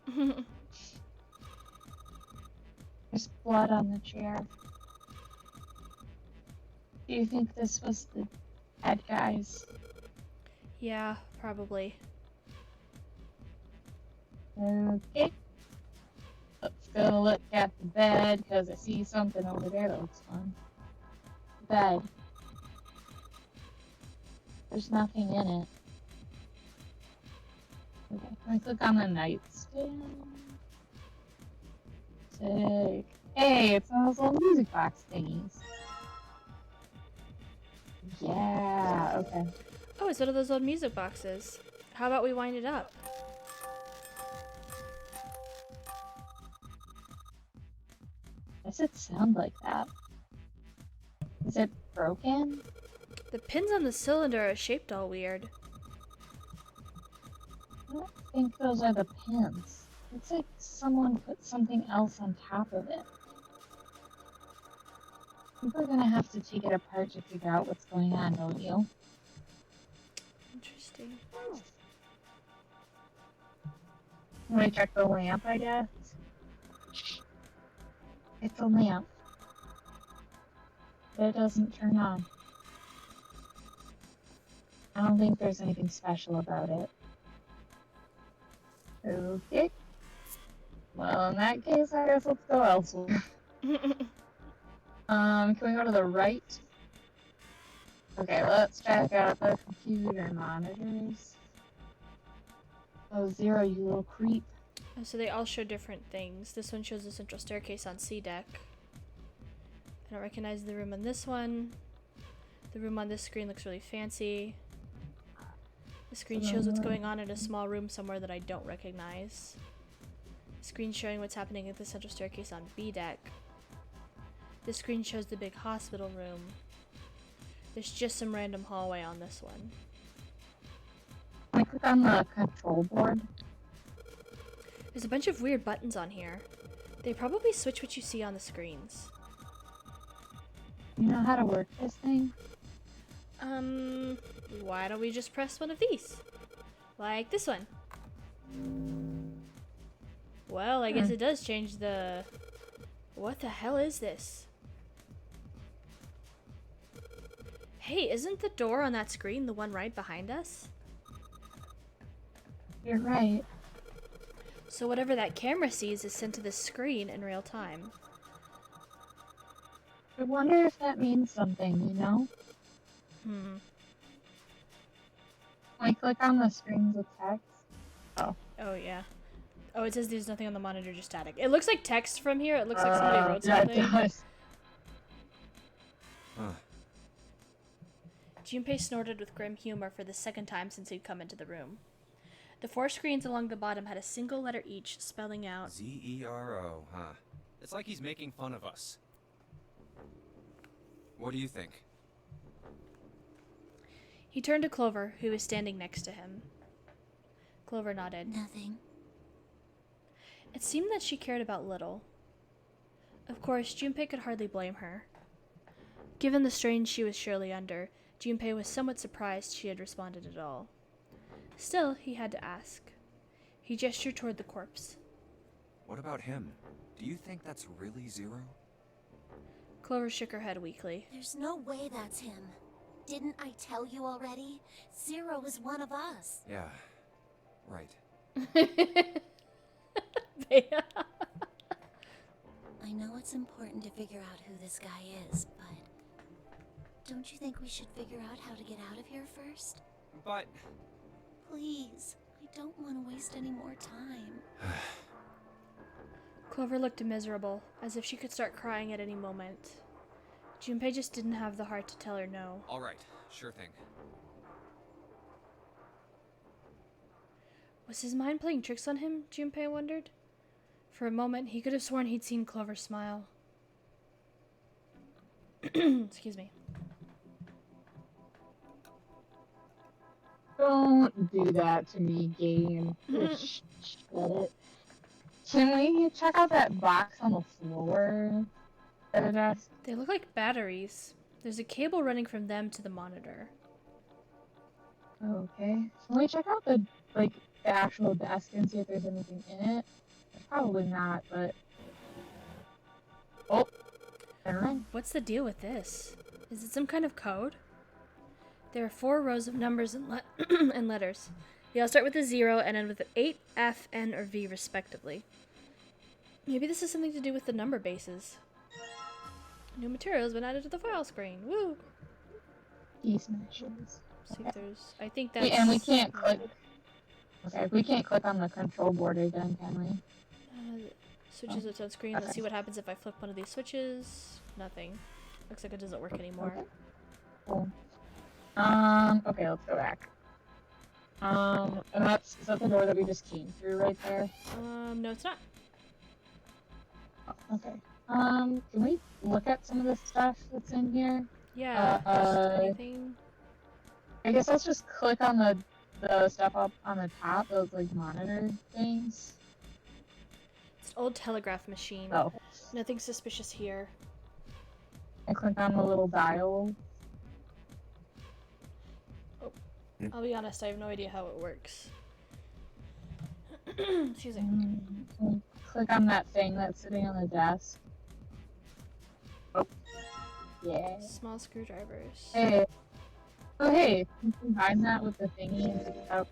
There's blood on the chair. Do you think this was the dead guys? Yeah, probably. Okay. Let's go look at the bed, because I see something over there that looks fun. Bed. There's nothing in it. Okay, can we click on the nightstand? Sick. Hey, it's one of those little music box thingies. Yeah, okay. Oh, it's one of those old music boxes. How about we wind it up? Does it sound like that? Is it broken? The pins on the cylinder are shaped all weird. I don't think those are the pins. Looks like someone put something else on top of it. I think we're gonna have to take it apart to figure out what's going on, don't you? Interesting. Can we check the lamp, I guess? It's a lamp. But it doesn't turn on. I don't think there's anything special about it. Okay. Well, in that case, I guess let's go elsewhere. Can we go to the right? Okay, let's check out the computer monitors. Oh, Zero, you little creep. So they all show different things. This one shows the central staircase on C deck. I don't recognize the room on this one. The room on this screen looks really fancy. The screen shows what's going on in a small room somewhere that I don't recognize. The screen showing what's happening at the central staircase on B deck. This screen shows the big hospital room. There's just some random hallway on this one. Can I click on the control board? There's a bunch of weird buttons on here. They probably switch what you see on the screens. You know how to work this thing? Why don't we just press one of these? Like this one. Well, I guess it does change the... What the hell is this? Hey, isn't the door on that screen the one right behind us? You're right. So whatever that camera sees is sent to the screen in real time. I wonder if that means something, you know? Can I click on the screens with text? Oh. Oh, yeah. Oh, it says there's nothing on the monitor, just static. It looks like text from here. It looks like somebody wrote something. Yeah, it does. Junpei snorted with grim humor for the second time since he'd come into the room. The 4 screens along the bottom had a single letter each, spelling out Z-E-R-O, huh? It's like he's making fun of us. What do you think? He turned to Clover, who was standing next to him. Clover nodded. Nothing. It seemed that she cared about little. Of course, Junpei could hardly blame her. Given the strain she was surely under, Junpei was somewhat surprised she had responded at all. Still, he had to ask. He gestured toward the corpse. What about him? Do you think that's really Zero? Clover shook her head weakly. There's no way that's him. Didn't I tell you already? Zero is one of us. Yeah, right. I know it's important to figure out who this guy is, but don't you think we should figure out how to get out of here first? But... Please, I don't want to waste any more time. Clover looked miserable, as if she could start crying at any moment. Junpei just didn't have the heart to tell her no. All right, sure thing. Was his mind playing tricks on him, Junpei wondered? For a moment, he could have sworn he'd seen Clover smile. Excuse me. Don't do that to me, game. Shut it. Can we check out that box on the floor? They look like batteries. There's a cable running from them to the monitor. Okay. Can we check out the actual desk and see if there's anything in it? Probably not, but... Oh! Never mind. What's the deal with this? Is it some kind of code? There are 4 rows of numbers and, and letters. They all start with a 0 and end with an 8, F, N, or V, respectively. Maybe this has something to do with the number bases. New material has been added to the file screen. Woo! E-smashes. See if there's... I think that's... Wait, and we can't click... Okay, we can't click on the control board again, can we? Switches its own screen. Let's see what happens if I flip one of these switches. Nothing. Looks like it doesn't work anymore. Okay. Cool. Okay, let's go back. And is that the door that we just came through right there? No, it's not. Oh, okay. Can we look at some of the stuff that's in here? Yeah, anything? I guess let's just click on the stuff up on the top, those, monitor things. It's an old telegraph machine. Oh. Nothing suspicious here. I click on the little dial. I'll be honest, I have no idea how it works. Excuse me. Click on that thing that's sitting on the desk. Oh. Yeah. Small screwdrivers. Hey. Oh, hey. You combine that with the thingy and take it out.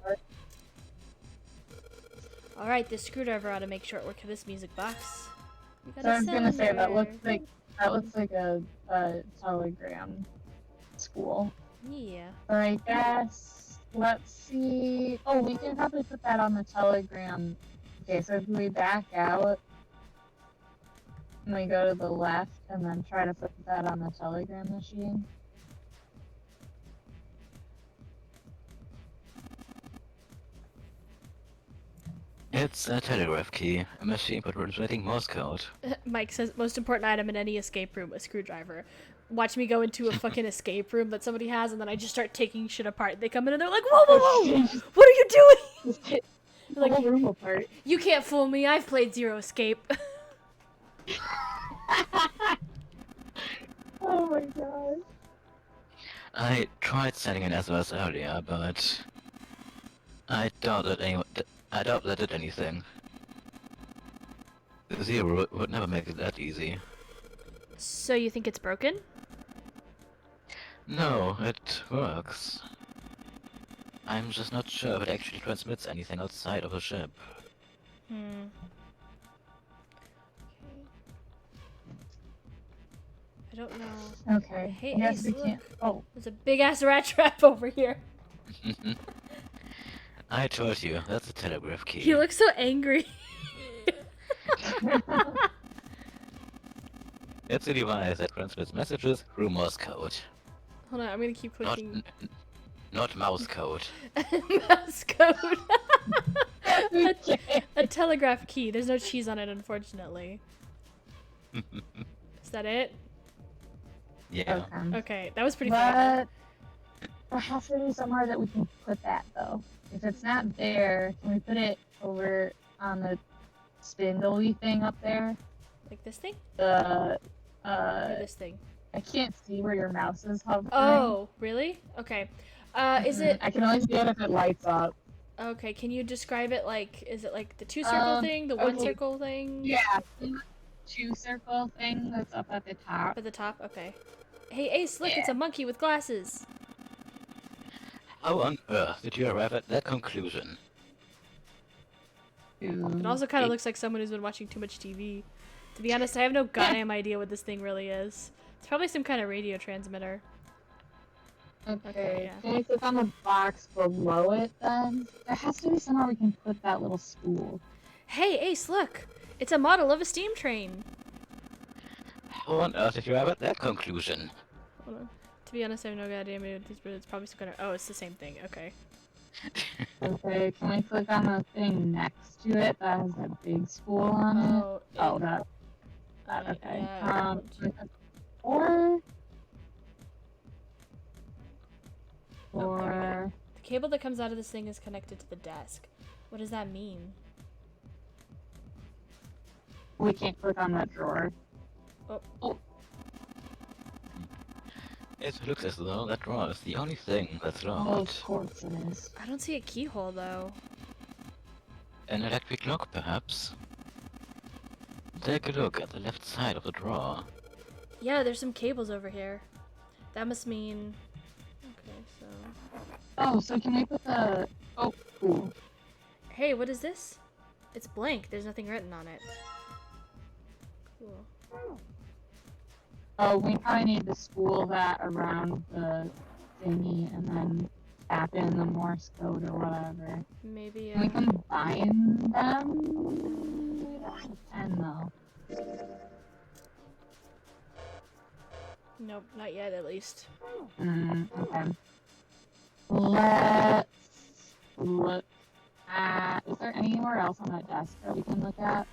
Alright, this screwdriver ought to make short work of this music box. So I was gonna say, that looks like a telegram spool. Yeah. Or I guess, let's see. Oh, we can probably put that on the telegram. Okay, so if we back out and we go to the left and then try to put that on the telegram machine. It's a telegraph key, a machine for transmitting Morse code. Mike says most important item in any escape room, a screwdriver. Watch me go into a fucking escape room that somebody has, and then I just start taking shit apart. They come in and they're like, "Whoa, whoa, whoa! What are you doing?" The whole room apart. You can't fool me. I've played Zero Escape. Oh my god. I tried sending an SOS earlier, but I doubt that that did anything. Zero would never make it that easy. So you think it's broken? No, it works. I'm just not sure if it actually transmits anything outside of the ship. I don't know. Okay. Hey, I guess Ace, we look. can't. Oh. There's a big ass rat trap over here. I told you, that's a telegraph key. He looks so angry. It's a device that transmits messages through Morse code. Hold on, I'm gonna keep clicking. Not mouse code. Mouse code. a telegraph key. There's no cheese on it, unfortunately. Is that it? Yeah. Okay, that was pretty fun. But there has to be somewhere that we can put that, though. If it's not there, can we put it over on the spindly thing up there? Like this thing? Or this thing? I can't see where your mouse is hovering. Oh, really? Okay. Is it... I can only see it if it lights up. Okay, can you describe it like... Is it like the 2-circle thing? The 1-circle thing? Yeah. 2-circle thing that's up at the top. Up at the top? Okay. Hey, Ace, look, it's a monkey with glasses. How on earth did you arrive at that conclusion? It also kind of looks like someone who's been watching too much TV. To be honest, I have no goddamn idea what this thing really is. It's probably some kind of radio transmitter. Okay, yeah. can we click on the box below it then? There has to be somewhere we can put that little spool. Hey, Ace, look! It's a model of a steam train. How on earth did you arrive at that conclusion? Hold on. To be honest, I have no goddamn idea what these, but it's probably some kind of... Oh, it's the same thing. Okay. Okay, can we click on the thing next to it that has that big spool on it? Oh, that. Okay. Yeah, Or the cable that comes out of this thing is connected to the desk. What does that mean? we can't click on that drawer. Oh. It looks as though that drawer is the only thing that's Oh, locked. of course it is. I don't see a keyhole, though. An electric lock, perhaps? Take a look at the left side of the drawer. Yeah, there's some cables over here. That must mean... Okay, so... Oh, so can we put the... Oh, cool. Hey, what is this? It's blank. There's nothing written on it. Cool. Oh, we probably need to spool that around the thingy and then tap in the Morse code or whatever. Maybe, Can we combine them? We don't have a pen, though. Nope, not yet, at least. Okay. Let's look at... Is there anywhere else on that desk that we can look at?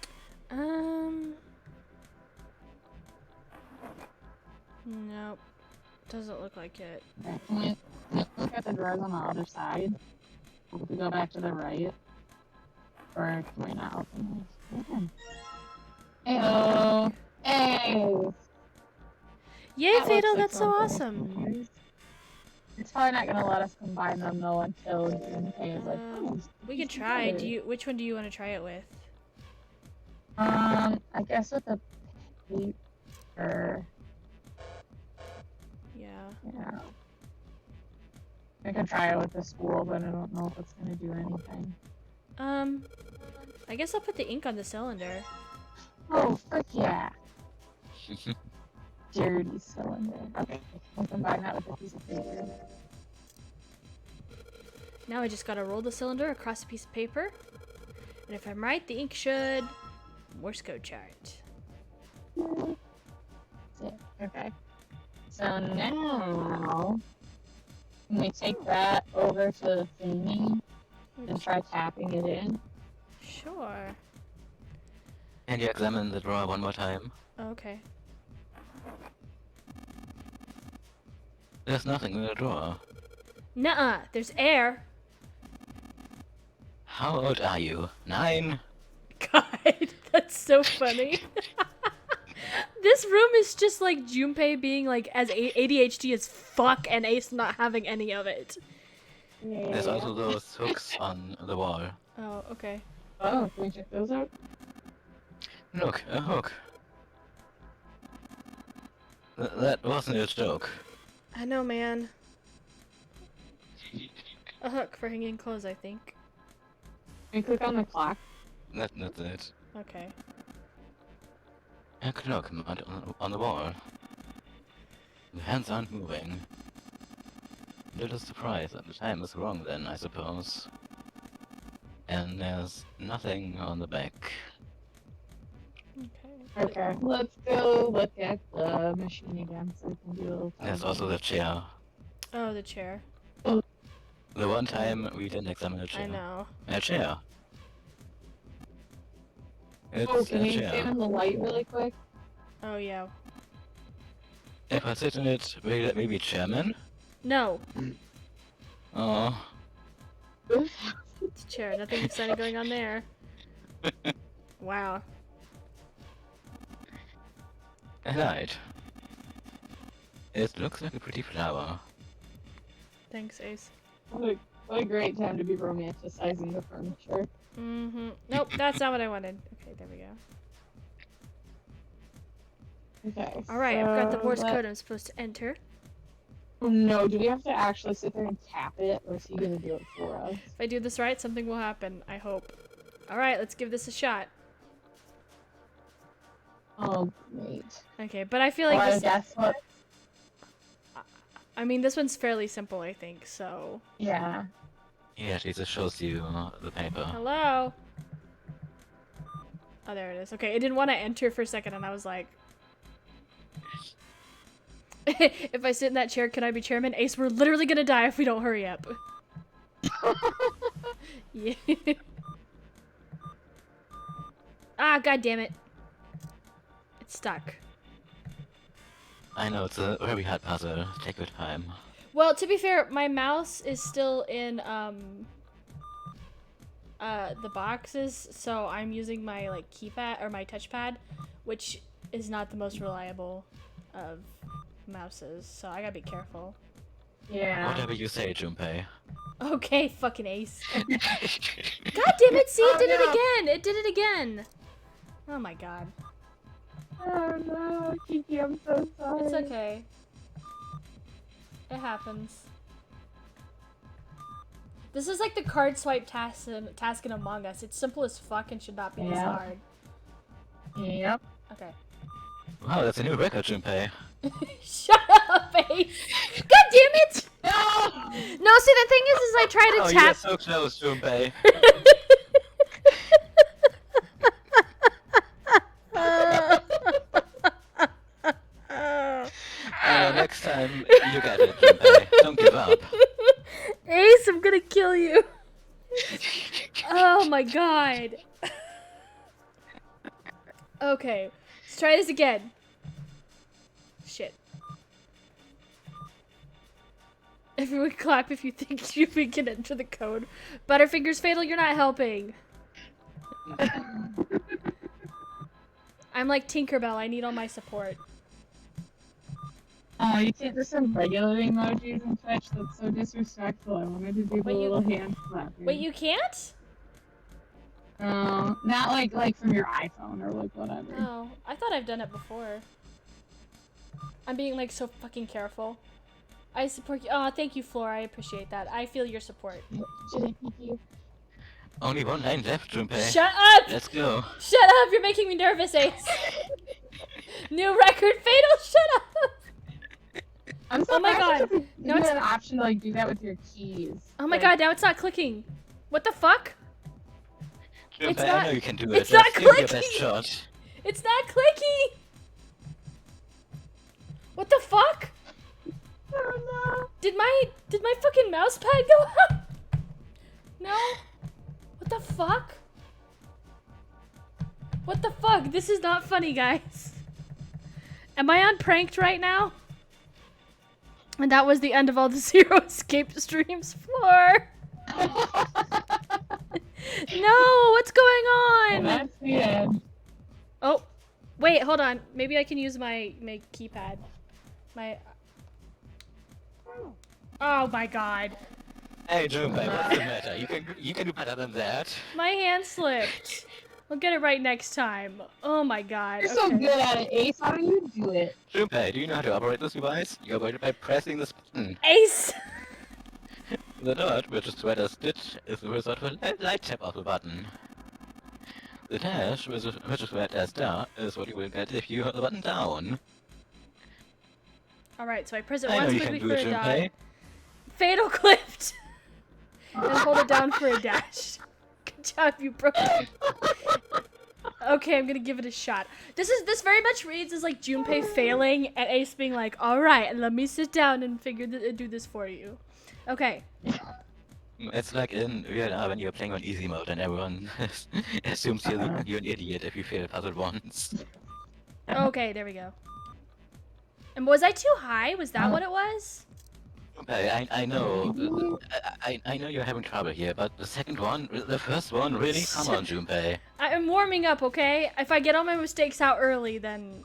Nope. Doesn't look like it. Okay, can we look at the drawers on the other side? If we go back to the right? Or can we not open this? Okay. Heyo! Hey! Yay, That Fatal, looks like that's so something. awesome! It's probably not gonna let us combine them though until Junpei is like, oh, We can try. Which one do you want to try it with? I guess with the paper. Yeah. I could try it with the spool, but I don't know if it's gonna do anything. I guess I'll put the ink on the cylinder. Oh, frick yeah! Dirty cylinder. Okay, we'll combine that with a piece of paper. Now I just gotta roll the cylinder across a piece of paper. And if I'm right, the ink should Morse code chart. Okay. So now, can we take that over to the thingy and try tapping it in? Sure. Can you examine the drawer one more time? Okay. There's nothing in the drawer. Nuh-uh, there's air. How old are you? 9? God, that's so funny. This room is just like Junpei being like as ADHD as fuck and Ace not having any of it. There's also those hooks on the wall. Oh, okay. Oh, can we check those out? Look, a hook. That wasn't a joke. I know, man. A hook for hanging clothes, I think. Can we click on the clock? That's it. Okay. A clock mounted on the wall. The hands aren't moving. Little surprise that the time is wrong then, I suppose. And there's nothing on the back. Okay. Okay. Let's go look at the machine again so we can do a little. There's also the chair. Oh, the chair. The one time we didn't examine the chair. I know. A chair. It's Oh, can a we chair. examine the light really quick? Oh, yeah. If I sit in it, will you let me be chairman? No. Oh. It's a chair. Nothing exciting going on there. Wow. A light. It looks like a pretty flower. Thanks, Ace. What a great time to be romanticizing the furniture. Mm-hmm. Nope, that's not what I wanted. Okay, there we go. Okay. Alright, I've got the so Morse let- code I'm supposed to enter. No, do we have to actually sit there and tap it, or is he gonna do it for us? If I do this right, something will happen. I hope. Alright, let's give this a shot. Oh, great. Okay, but I feel like Well, this... that's what. I mean, this one's fairly simple, I think, so... Yeah. Yeah, it just shows you the paper. Hello? Oh, there it is. Okay, it didn't want to enter for a second, and I was like... If I sit in that chair, can I be chairman? Ace, we're literally gonna die if we don't hurry up. Yeah. Ah, god damn it. It's stuck. I know, it's a very hard puzzle. Take your time. Well, to be fair, my mouse is still in, the boxes, so I'm using my, like, keypad, or my touchpad, which is not the most reliable of mouses, so I gotta be careful. Yeah. Whatever you say, Junpei. Okay, fucking Ace. God damn it, see, it did it again! It did it again! Oh my god. Oh no, Kiki, I'm so sorry. It's okay. It happens. This is like the card swipe task in Among Us. It's simple as fuck and should not be this Yeah. hard. Yep. Okay. Wow, that's a new record, Junpei. Shut up, Ace! God damn it! No! No, see, the thing is I try to Oh, tap. you're so close, Junpei. Next time, you get it, Junpei. Don't give up. Ace, I'm gonna kill you. Oh my god. Okay, let's try this again. Shit. Everyone clap if you think you can enter the code. Butterfinger's Fatal, you're not helping. I'm like Tinkerbell, I need all my support. Oh, you can't just have regular emojis in Twitch? That's so disrespectful. I wanted to do the Wait, you- little hand clapping. Wait, you can't? Not like from your iPhone or like whatever. Oh, I thought I've done it before. I'm being like so fucking careful. I support you. Oh, thank you, Flora. I appreciate that. I feel your support. Should I keep you? Only one line left, Junpei. Shut up! Let's go. Shut up! You're making me nervous, Ace. New record, Fatal. Shut up. I'm Oh my surprised god. You No, have it's an option to like do that with your keys. Oh my god, now it's not clicking. What the fuck? It's Junpei, I not. know you can do it. It's not Just give it your best clicking. shot. It's not clicking. What the fuck? Oh no. Did my fucking mouse pad go out? No. What the fuck? What the fuck? This is not funny, guys. Am I on pranked right now? And that was the end of all the Zero Escape streams for. No, what's going And on? that's the end. Oh, wait, hold on. Maybe I can use my keypad. My. Oh my god. Hey, Junpei, what's the matter? You can do better than that. My hand slipped. I'll get it right next time. Oh my god. You're so good at it, Ace. How do you do it? Junpei, do you know how to operate this device? You operate it by pressing this button. Ace! The dot, which is where the stitch, is the result of a light tap of the button. The dash, which is where there's star, is what you will get if you hold the button down. Alright, so I press it I know once you can quickly do for it, a dot. Junpei. Fatal clipped! And hold it down for a dash. Good job, you broke it. Okay, I'm gonna give it a shot. This very much reads as like Junpei failing and Ace being like, alright, let me sit down and do this for you. Okay. It's like in VR when you're playing on easy mode and everyone assumes you're an idiot if you fail a puzzle once. Okay, there we go. And was I too high? Was that what it was? I know, I know you're having trouble here, but the second one, the first one, really? Come on, Junpei. I'm warming up, okay? If I get all my mistakes out early, then...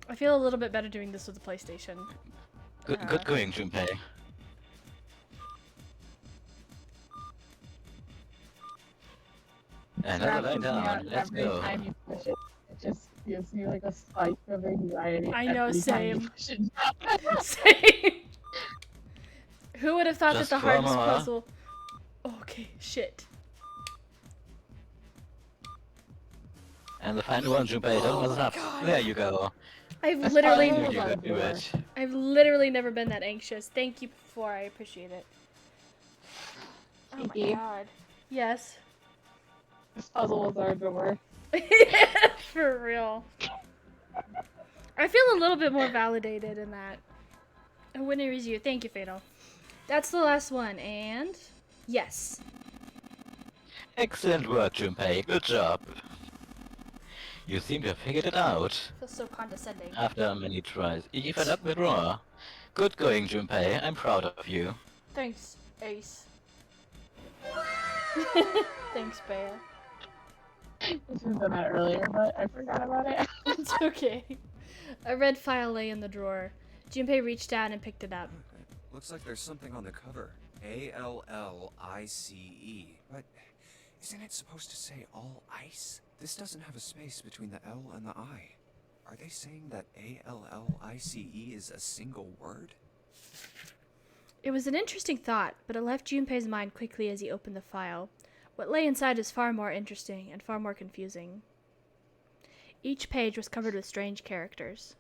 I feel a little bit better doing this with the PlayStation. Good going, Junpei. Another line down, let's Every go. time you push it, it just gives me like a spike of anxiety. I know, every time you same. push it down. Same! Who would have thought Just that the four hardest more. puzzle... Okay, shit. And the final one, Junpei, don't mess it up. God. There you go. I've That's literally... I fine. knew you could do it. I've literally never been that anxious. Thank you for, I appreciate it. Oh Thank my you. god. Yes. This puzzle is our door. For real. I feel a little bit more validated in that. A winner is you. Thank you, Fatal. That's the last one, and... Yes. Excellent work, Junpei. Good job. You seem to have figured it out. Feels so condescending. After many tries, you fed up the draw. Good going, Junpei. I'm proud of you. Thanks, Ace. Thanks, Bear. I should have done that earlier, but I forgot about it. It's okay. A red file lay in the drawer. Junpei reached down and picked it up. Looks like there's something on the cover. ALLICE. But isn't it supposed to say all ice? This doesn't have a space between the L and the I. Are they saying that ALLICE is a single word? It was an interesting thought, but it left Junpei's mind quickly as he opened the file. What lay inside is far more interesting and far more confusing. Each page was covered with strange characters.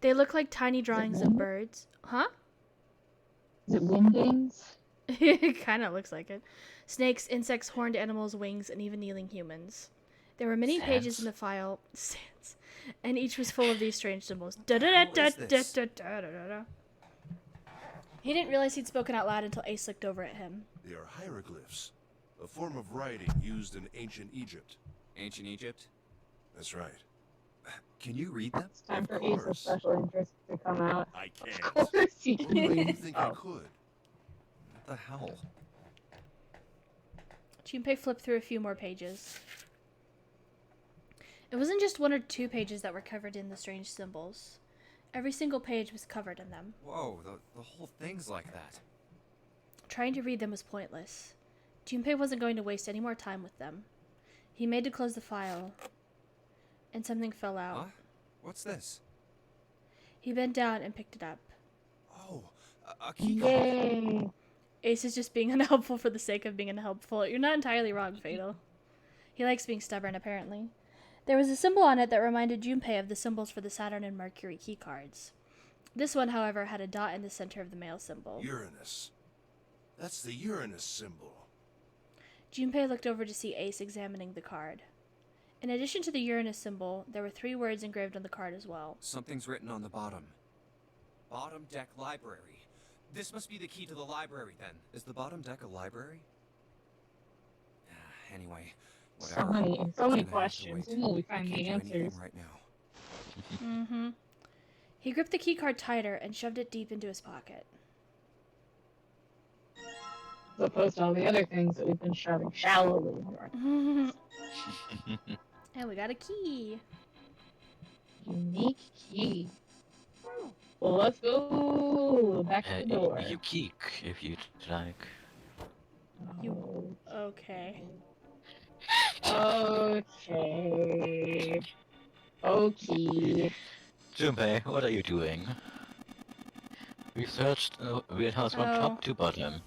They looked like tiny drawings of birds. Huh? Is it wingdings? It kind of looks like it. Snakes, insects, horned animals, wings, and even kneeling humans. There were many pages in the file, sans, and each was full of these strange symbols. Da-da-da-da-da-da-da-da-da. He didn't realize he'd spoken out loud until Ace looked over at him. They are hieroglyphs, a form of writing used in ancient Egypt. Ancient Egypt? That's right. Can you read them? It's time Of for Ace's course. special interest to come out. I can't. Of course he Why can do you read. think I Oh. could? What the hell? Junpei flipped through a few more pages. It wasn't just one or two pages that were covered in the strange symbols. Every single page was covered in them. Whoa, the whole thing's like that. Trying to read them was pointless. Junpei wasn't going to waste any more time with them. He made to close the file, and something fell out. Huh? What's this? He bent down and picked it up. Oh, a key card. Yay! Ace is just being unhelpful for the sake of being unhelpful. You're not entirely wrong, Fatal. He likes being stubborn, apparently. There was a symbol on it that reminded Junpei of the symbols for the Saturn and Mercury keycards. This one, however, had a dot in the center of the male symbol. Uranus. That's the Uranus symbol. Junpei looked over to see Ace examining the card. In addition to the Uranus symbol, there were 3 words engraved on the card as well. Something's written on the bottom. Bottom deck library. This must be the key to the library, then. Is the bottom deck a library? Anyway, whatever. So many Gonna have to questions. wait. Until we I find can't the do anything answers. right now. Mm-hmm. He gripped the keycard tighter and shoved it deep into his pocket. As opposed to all the other things that we've been shoving shallowly into our And we got a key. unique key. Well, let's go back to the door. You keek, if you'd like. Okay. Okay. Okay. Junpei, what are you doing? We've searched the weird house from Oh. top to bottom.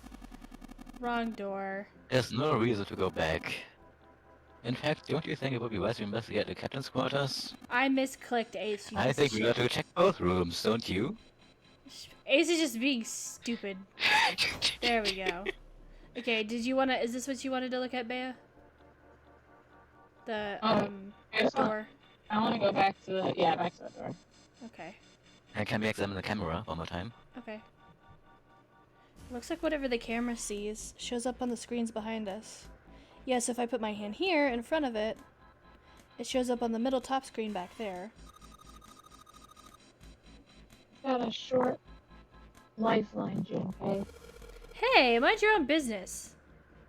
Wrong door. There's no reason to go back. In fact, don't you think it would be wise to investigate the captain's quarters? I misclicked Ace. I think we got to check both rooms, don't you? Ace is just being stupid. There we go. Okay, is this what you wanted to look at, Bea? The, I just want- door? I want to go back to the back to the door. Okay. And can we examine the camera one more time? Okay. Looks like whatever the camera sees shows up on the screens behind us. Yes, if I put my hand here in front of it, it shows up on the middle top screen back there. Got a short lifeline, Junpei. Hey, mind your own business.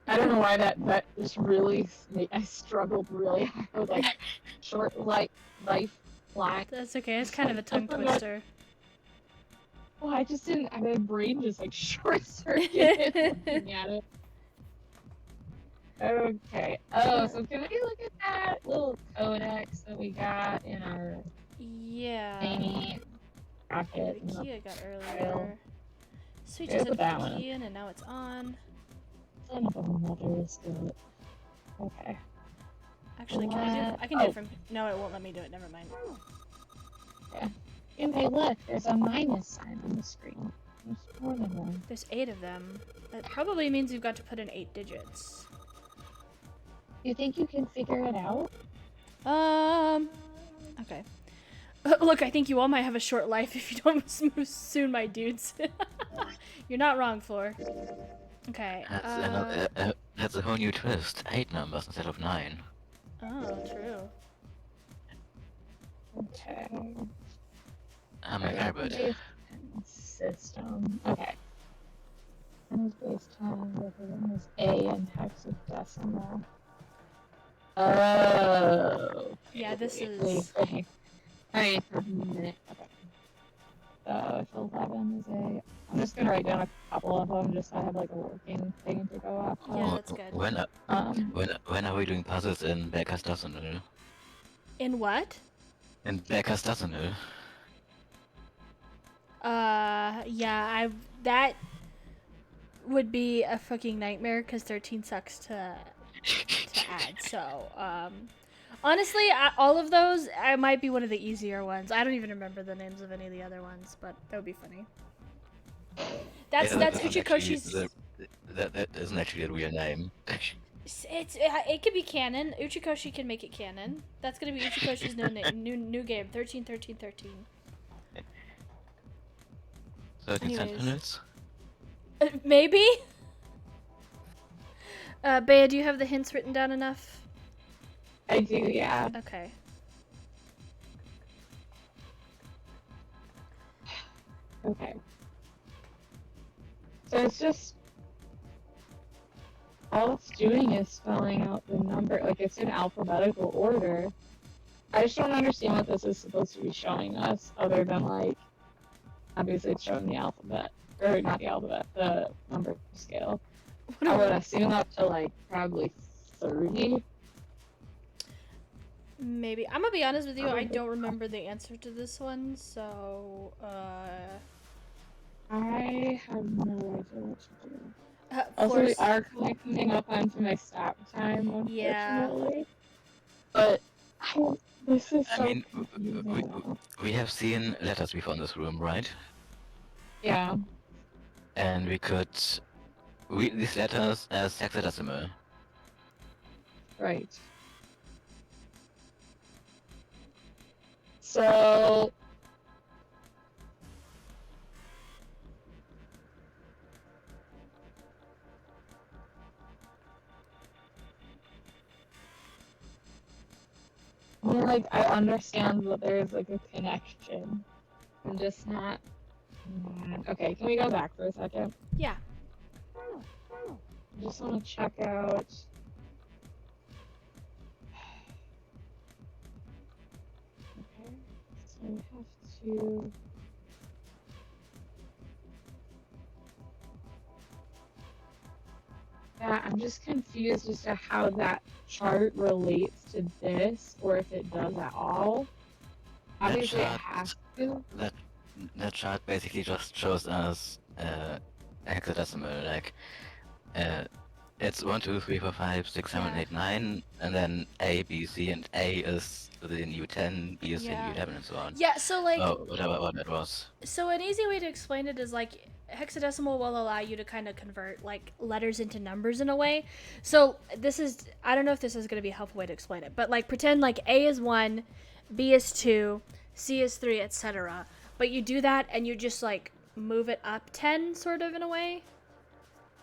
I don't know why that just really I struggled really hard. Like short life black. That's okay, it's kind of a tongue twister. Well, I just didn't. My brain just like short circuited looking at it. Okay. Oh, so can we look at that little codex that we got in our Yeah. thingy rocket? The key I got earlier. Sweet, There's just that had the one. key in and now it's on. Son of a mother, still. Okay. Actually, can I do it? I can do it from. No, it won't let me do it. Never mind. Junpei, look, there's a minus sign on the screen. There's more than one. There's 8 of them. That probably means we've got to put in 8 digits. You think you can figure it out? Okay. Look, I think you all might have a short life if you don't move soon, my dudes. You're not wrong, Floor. Okay. That's a whole new twist. 8 numbers instead of 9. Oh, true. Okay. I'm a rabbit. System. Okay. One is base 10, the other one is A and hexadecimal. Oh. Yeah, this is. Wait. Alright, for a minute. Okay. So if 11 is A. I'm just gonna write down a couple of them just so I have like a working thing to go off of. Yeah, that's good. When are we doing puzzles in Becker's Dozenel? In what? In Becker's Dozenel. Yeah, that would be a fucking nightmare because 13 sucks to add. So, honestly, all of those, I might be one of the easier ones. I don't even remember the names of any of the other ones, but that would be funny. That's Uchikoshi's. That isn't actually a real name. It could be canon. Uchikoshi can make it canon. That's gonna be Uchikoshi's new game. 13, 13, 13. 13 Anyways. Sentinels? Maybe? Bea, do you have the hints written down enough? I do, yeah. Okay. Okay. So it's just all it's doing is spelling out the number, like it's in alphabetical order. I just don't understand what this is supposed to be showing us, other than like, obviously it's showing the alphabet, or not the alphabet, the number scale. I would assume up to like probably 30. Maybe. I'm gonna be honest with you, I don't remember the answer to this one, so, I have no idea what to do. Also, we Floors. are kind of coming up onto my stop time, Yeah. unfortunately. But this is I so mean, confusing now. we have seen letters before in this room, right? Yeah. And we could read these letters as hexadecimal. Right. So I mean, like, I understand that there's like a connection. I'm just not. Okay, can we go back for a second? Yeah. I just want to check out. Okay, so we have to. Yeah, I'm just confused as to how that chart relates to this, or if it does at all. Obviously, it chart- has to. That chart basically just shows us hexadecimal, like it's 1, 2, 3, 4, 5, 6, 7, Yeah. 8, 9, and then A, B, C, and A is the new 10, B is the Yeah. new 11, and so on. Yeah, so like, Whatever what that was. so an easy way to explain it is like hexadecimal will allow you to kind of convert like letters into numbers in a way. So this is, I don't know if this is going to be a helpful way to explain it, but like pretend like A is 1, B is 2, C is 3, etc. But you do that and you just like move it up 10 sort of in a way.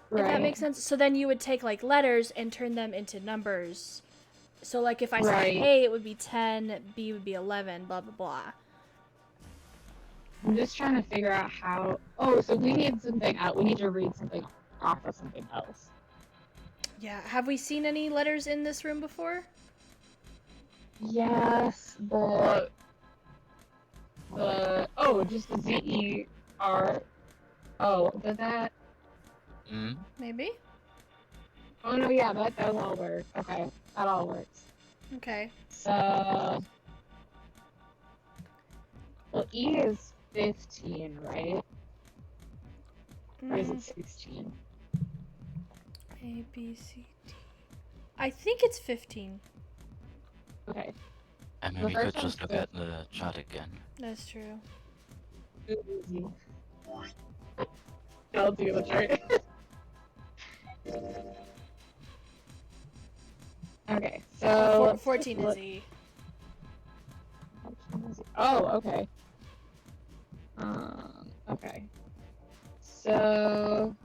If that makes sense. So then you would take like letters and turn them into numbers. So like if I said Right. A, it would be 10, B would be 11, blah blah blah. I'm just trying to figure out how. Oh, so we need something out. We need to read something off of something else. Yeah. Have we seen any letters in this room before? Yes, just the Z-E-R. Oh, but that. Mm? Maybe. Oh no, yeah, that does all work. Okay, that all works. Okay. So, well, E is 15, right? Or is it 16? A, B, C, D. I think it's 15. Okay. I mean, The we first could one's just look at the chart again. That's true. Easy. I'll do the chart. Okay, so 14 is E. Oh, okay. Okay. So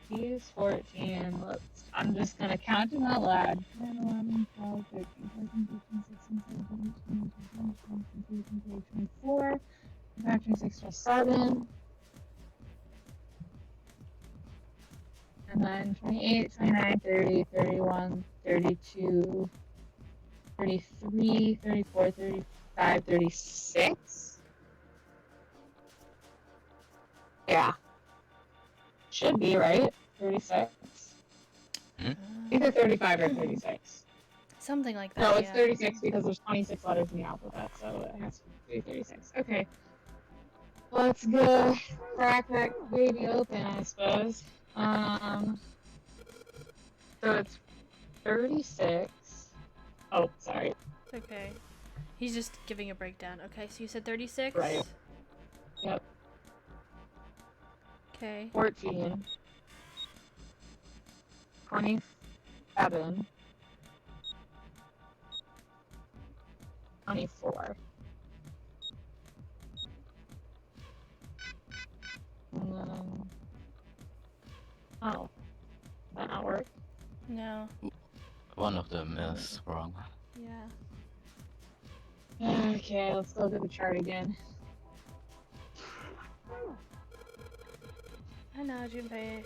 he is 14. I'm just gonna count him out loud. 10, 11, 12, 13, 14, 15, 16, 17, 18, 19, 20, 21, 22, 24, 25, 26, 27. And then 28, 29, 30, 31, 32, 33, 34, 35, 36. Yeah. Should be, right? 36. Either 35 or 36. Something like that. No, it's yeah. 36 because there's 26 letters in the alphabet, so it has to be 36. Okay. Let's go crack that baby open, I suppose. So it's 36. Oh, sorry. Okay. He's just giving a breakdown. Okay, so you said 36? Right. Yep. Okay. 14. 27. 24. And then... Oh. That not work? No. One of them is wrong. Yeah. Okay, let's look at the chart again. I know, Junpei.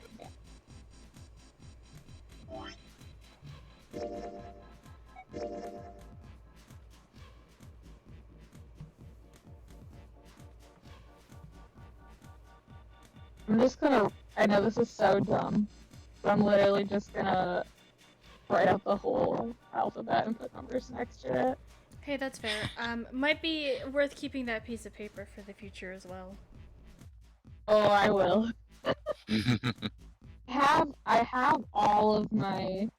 I'm just gonna. I know this is so dumb, but I'm literally just gonna write out the whole alphabet and put numbers next to it. Hey, that's fair. Might be worth keeping that piece of paper for the future as well. Oh, I will. I have all of my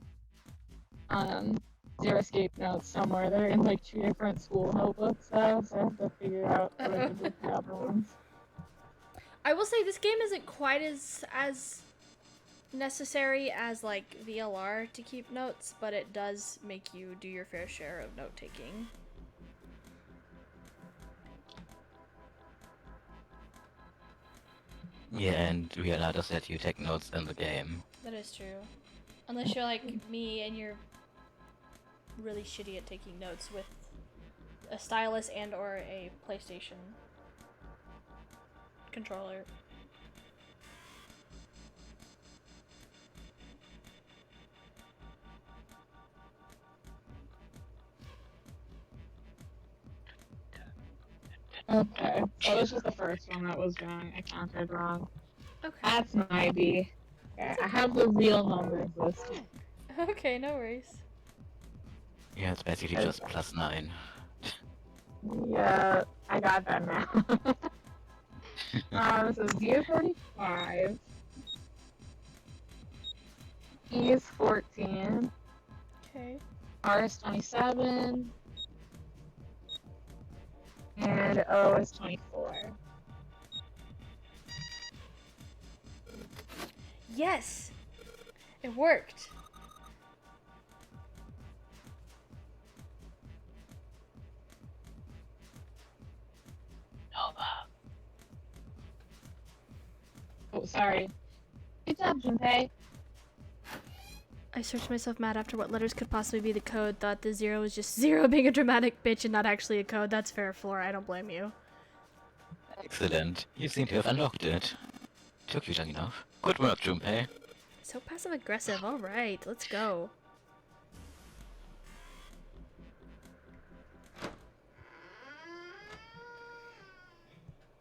Zero Escape notes somewhere. They're in like 2 different school notebooks though, so I have to figure out what I did with the other ones. I will say this game isn't quite as necessary as like VLR to keep notes, but it does make you do your fair share of note taking. Yeah, and Leonardo said you take notes in the game. That is true. Unless you're like me and you're really shitty at taking notes with a stylus and or a PlayStation controller. Okay, so this was the first one that was wrong. I counted wrong. Okay. That's my B. Okay, I have the real numbers listed. Okay, no worries. Yeah, it's basically just +9. Yeah, I got that now. So Z is 45. E is 14. Okay. R is 27. And O is 24. Yes! It worked! Oh, sorry. Good job, Junpei. I searched myself mad after what letters could possibly be the code, thought the 0 was just 0 being a dramatic bitch and not actually a code. That's fair, Flora. I don't blame you. Excellent. You seem to have unlocked it. Took you long enough. Good work, Junpei. So passive aggressive. Alright, let's go.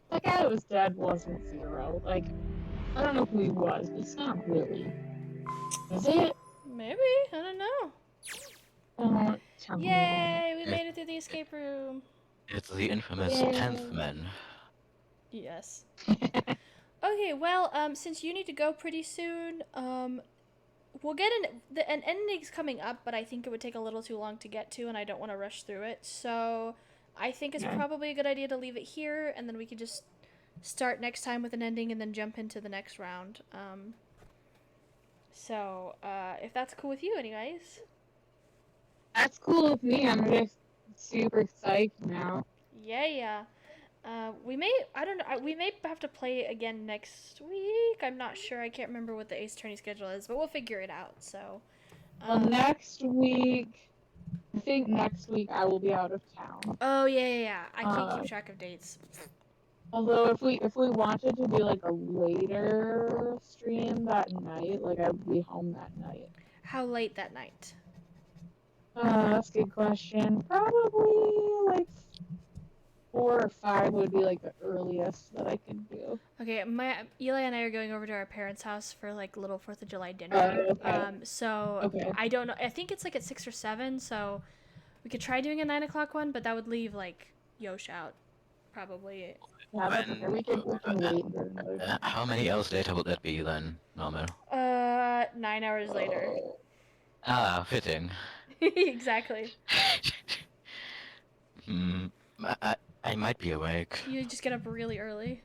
The guy that was dead wasn't 0. Like, I don't know who he was, but it's not really. Is it? Maybe. I don't know. Don't tell me that. Yay! We made it through the escape room. It's the infamous Yay. 10th man. Yes. Okay, well, since you need to go pretty soon, we'll get an ending's coming up, but I think it would take a little too long to get to, and I don't want to rush through it. So, I think it's probably a good idea to leave it here, and then we can just start next time with an ending, and then jump into the next round. So, if that's cool with you, anyways. That's cool with me. I'm just super psyched now. Yeah. We may have to play again next week. I'm not sure. I can't remember what the Ace Attorney schedule is, but we'll figure it out. So, Well, next week, I think next week I will be out of town. Oh yeah. I can't keep track of dates. Although if we wanted to do like a later stream that night, like I would be home that night. How late that night? That's a good question. Probably like 4 or 5 would be like the earliest that I could do. Okay, Eli and I are going over to our parents' house for like little 4th of July dinner. Okay. I don't know. I think it's like at 6 or 7. So we could try doing a 9 o'clock one, but that would leave like Yosh out, probably. Yeah, that's okay. We can wait. How many hours later would that be then, normal? 9 hours later. Ah, fitting. Exactly. I might be awake. You just get up really early.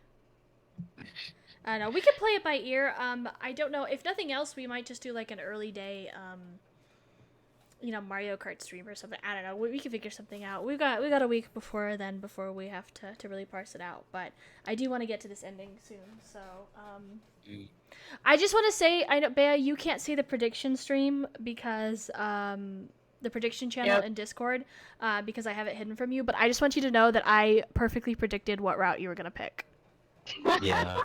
I don't know. We could play it by ear. I don't know. If nothing else, we might just do like an early day, Mario Kart stream or something. I don't know. We can figure something out. We got a week before we have to really parse it out. But I do want to get to this ending soon. So, I just want to say, I know, Bea, you can't see the prediction stream because, the prediction channel in Discord, because I have it hidden from you, but I just want you to know that I perfectly predicted what route you were going to pick. Yeah.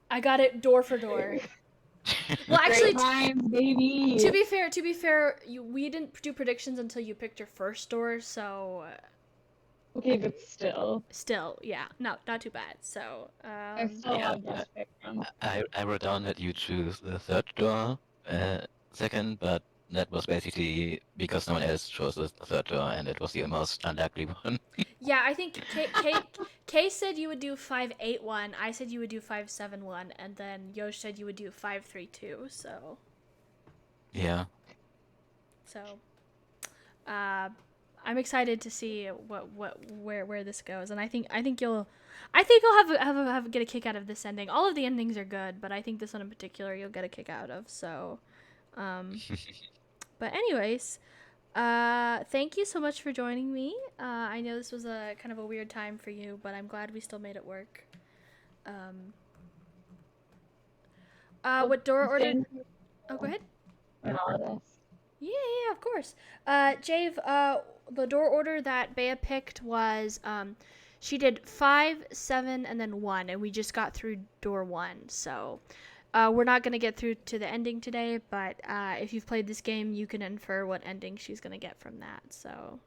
I got it door for door. Well, actually, baby. to be fair, we didn't do predictions until you picked your first door, so... Okay, but still. Still, yeah. No, not too bad, so... I still have this pick from. I wrote down that you choose the third door, second, but that was basically because someone else chose the third door, and it was the most unlikely one. Yeah, I think Kay said you would do 581. I said you would do 571, and then Yosh said you would do 532. Yeah. So, I'm excited to see where this goes, and I think you'll get a kick out of this ending. All of the endings are good, but I think this one in particular you'll get a kick out of. So, but anyways, thank you so much for joining me. I know this was a kind of a weird time for you, but I'm glad we still made it work. What Dora ordered? Oh, go ahead. Yeah, of course. Jave, the door order that Bea picked was, she did 5, 7, and then 1, and we just got through door 1. So, we're not going to get through to the ending today, but if you've played this game, you can infer what ending she's going to get from that. So,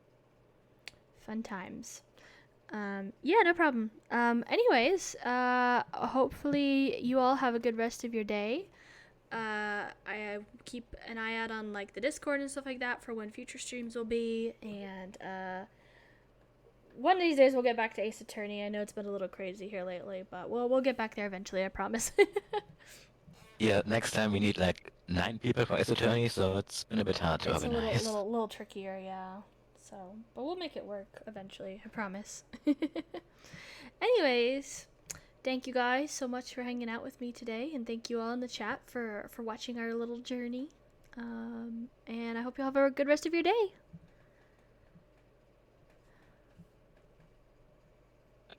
fun times. Yeah, no problem. Anyways, hopefully you all have a good rest of your day. I keep an eye out on like the Discord and stuff like that for when future streams will be, and one of these days we'll get back to Ace Attorney. I know it's been a little crazy here lately, but we'll get back there eventually, I promise. Yeah, next time we need like 9 people for Ace Attorney, so it's been a bit hard to It's a organize. little trickier, yeah. So, but we'll make it work eventually, I promise. Anyways, thank you guys so much for hanging out with me today, and thank you all in the chat for watching our little journey. And I hope you all have a good rest of your day.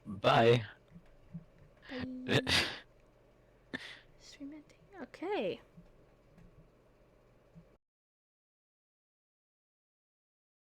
Bye. Bye. Stream ending. Okay.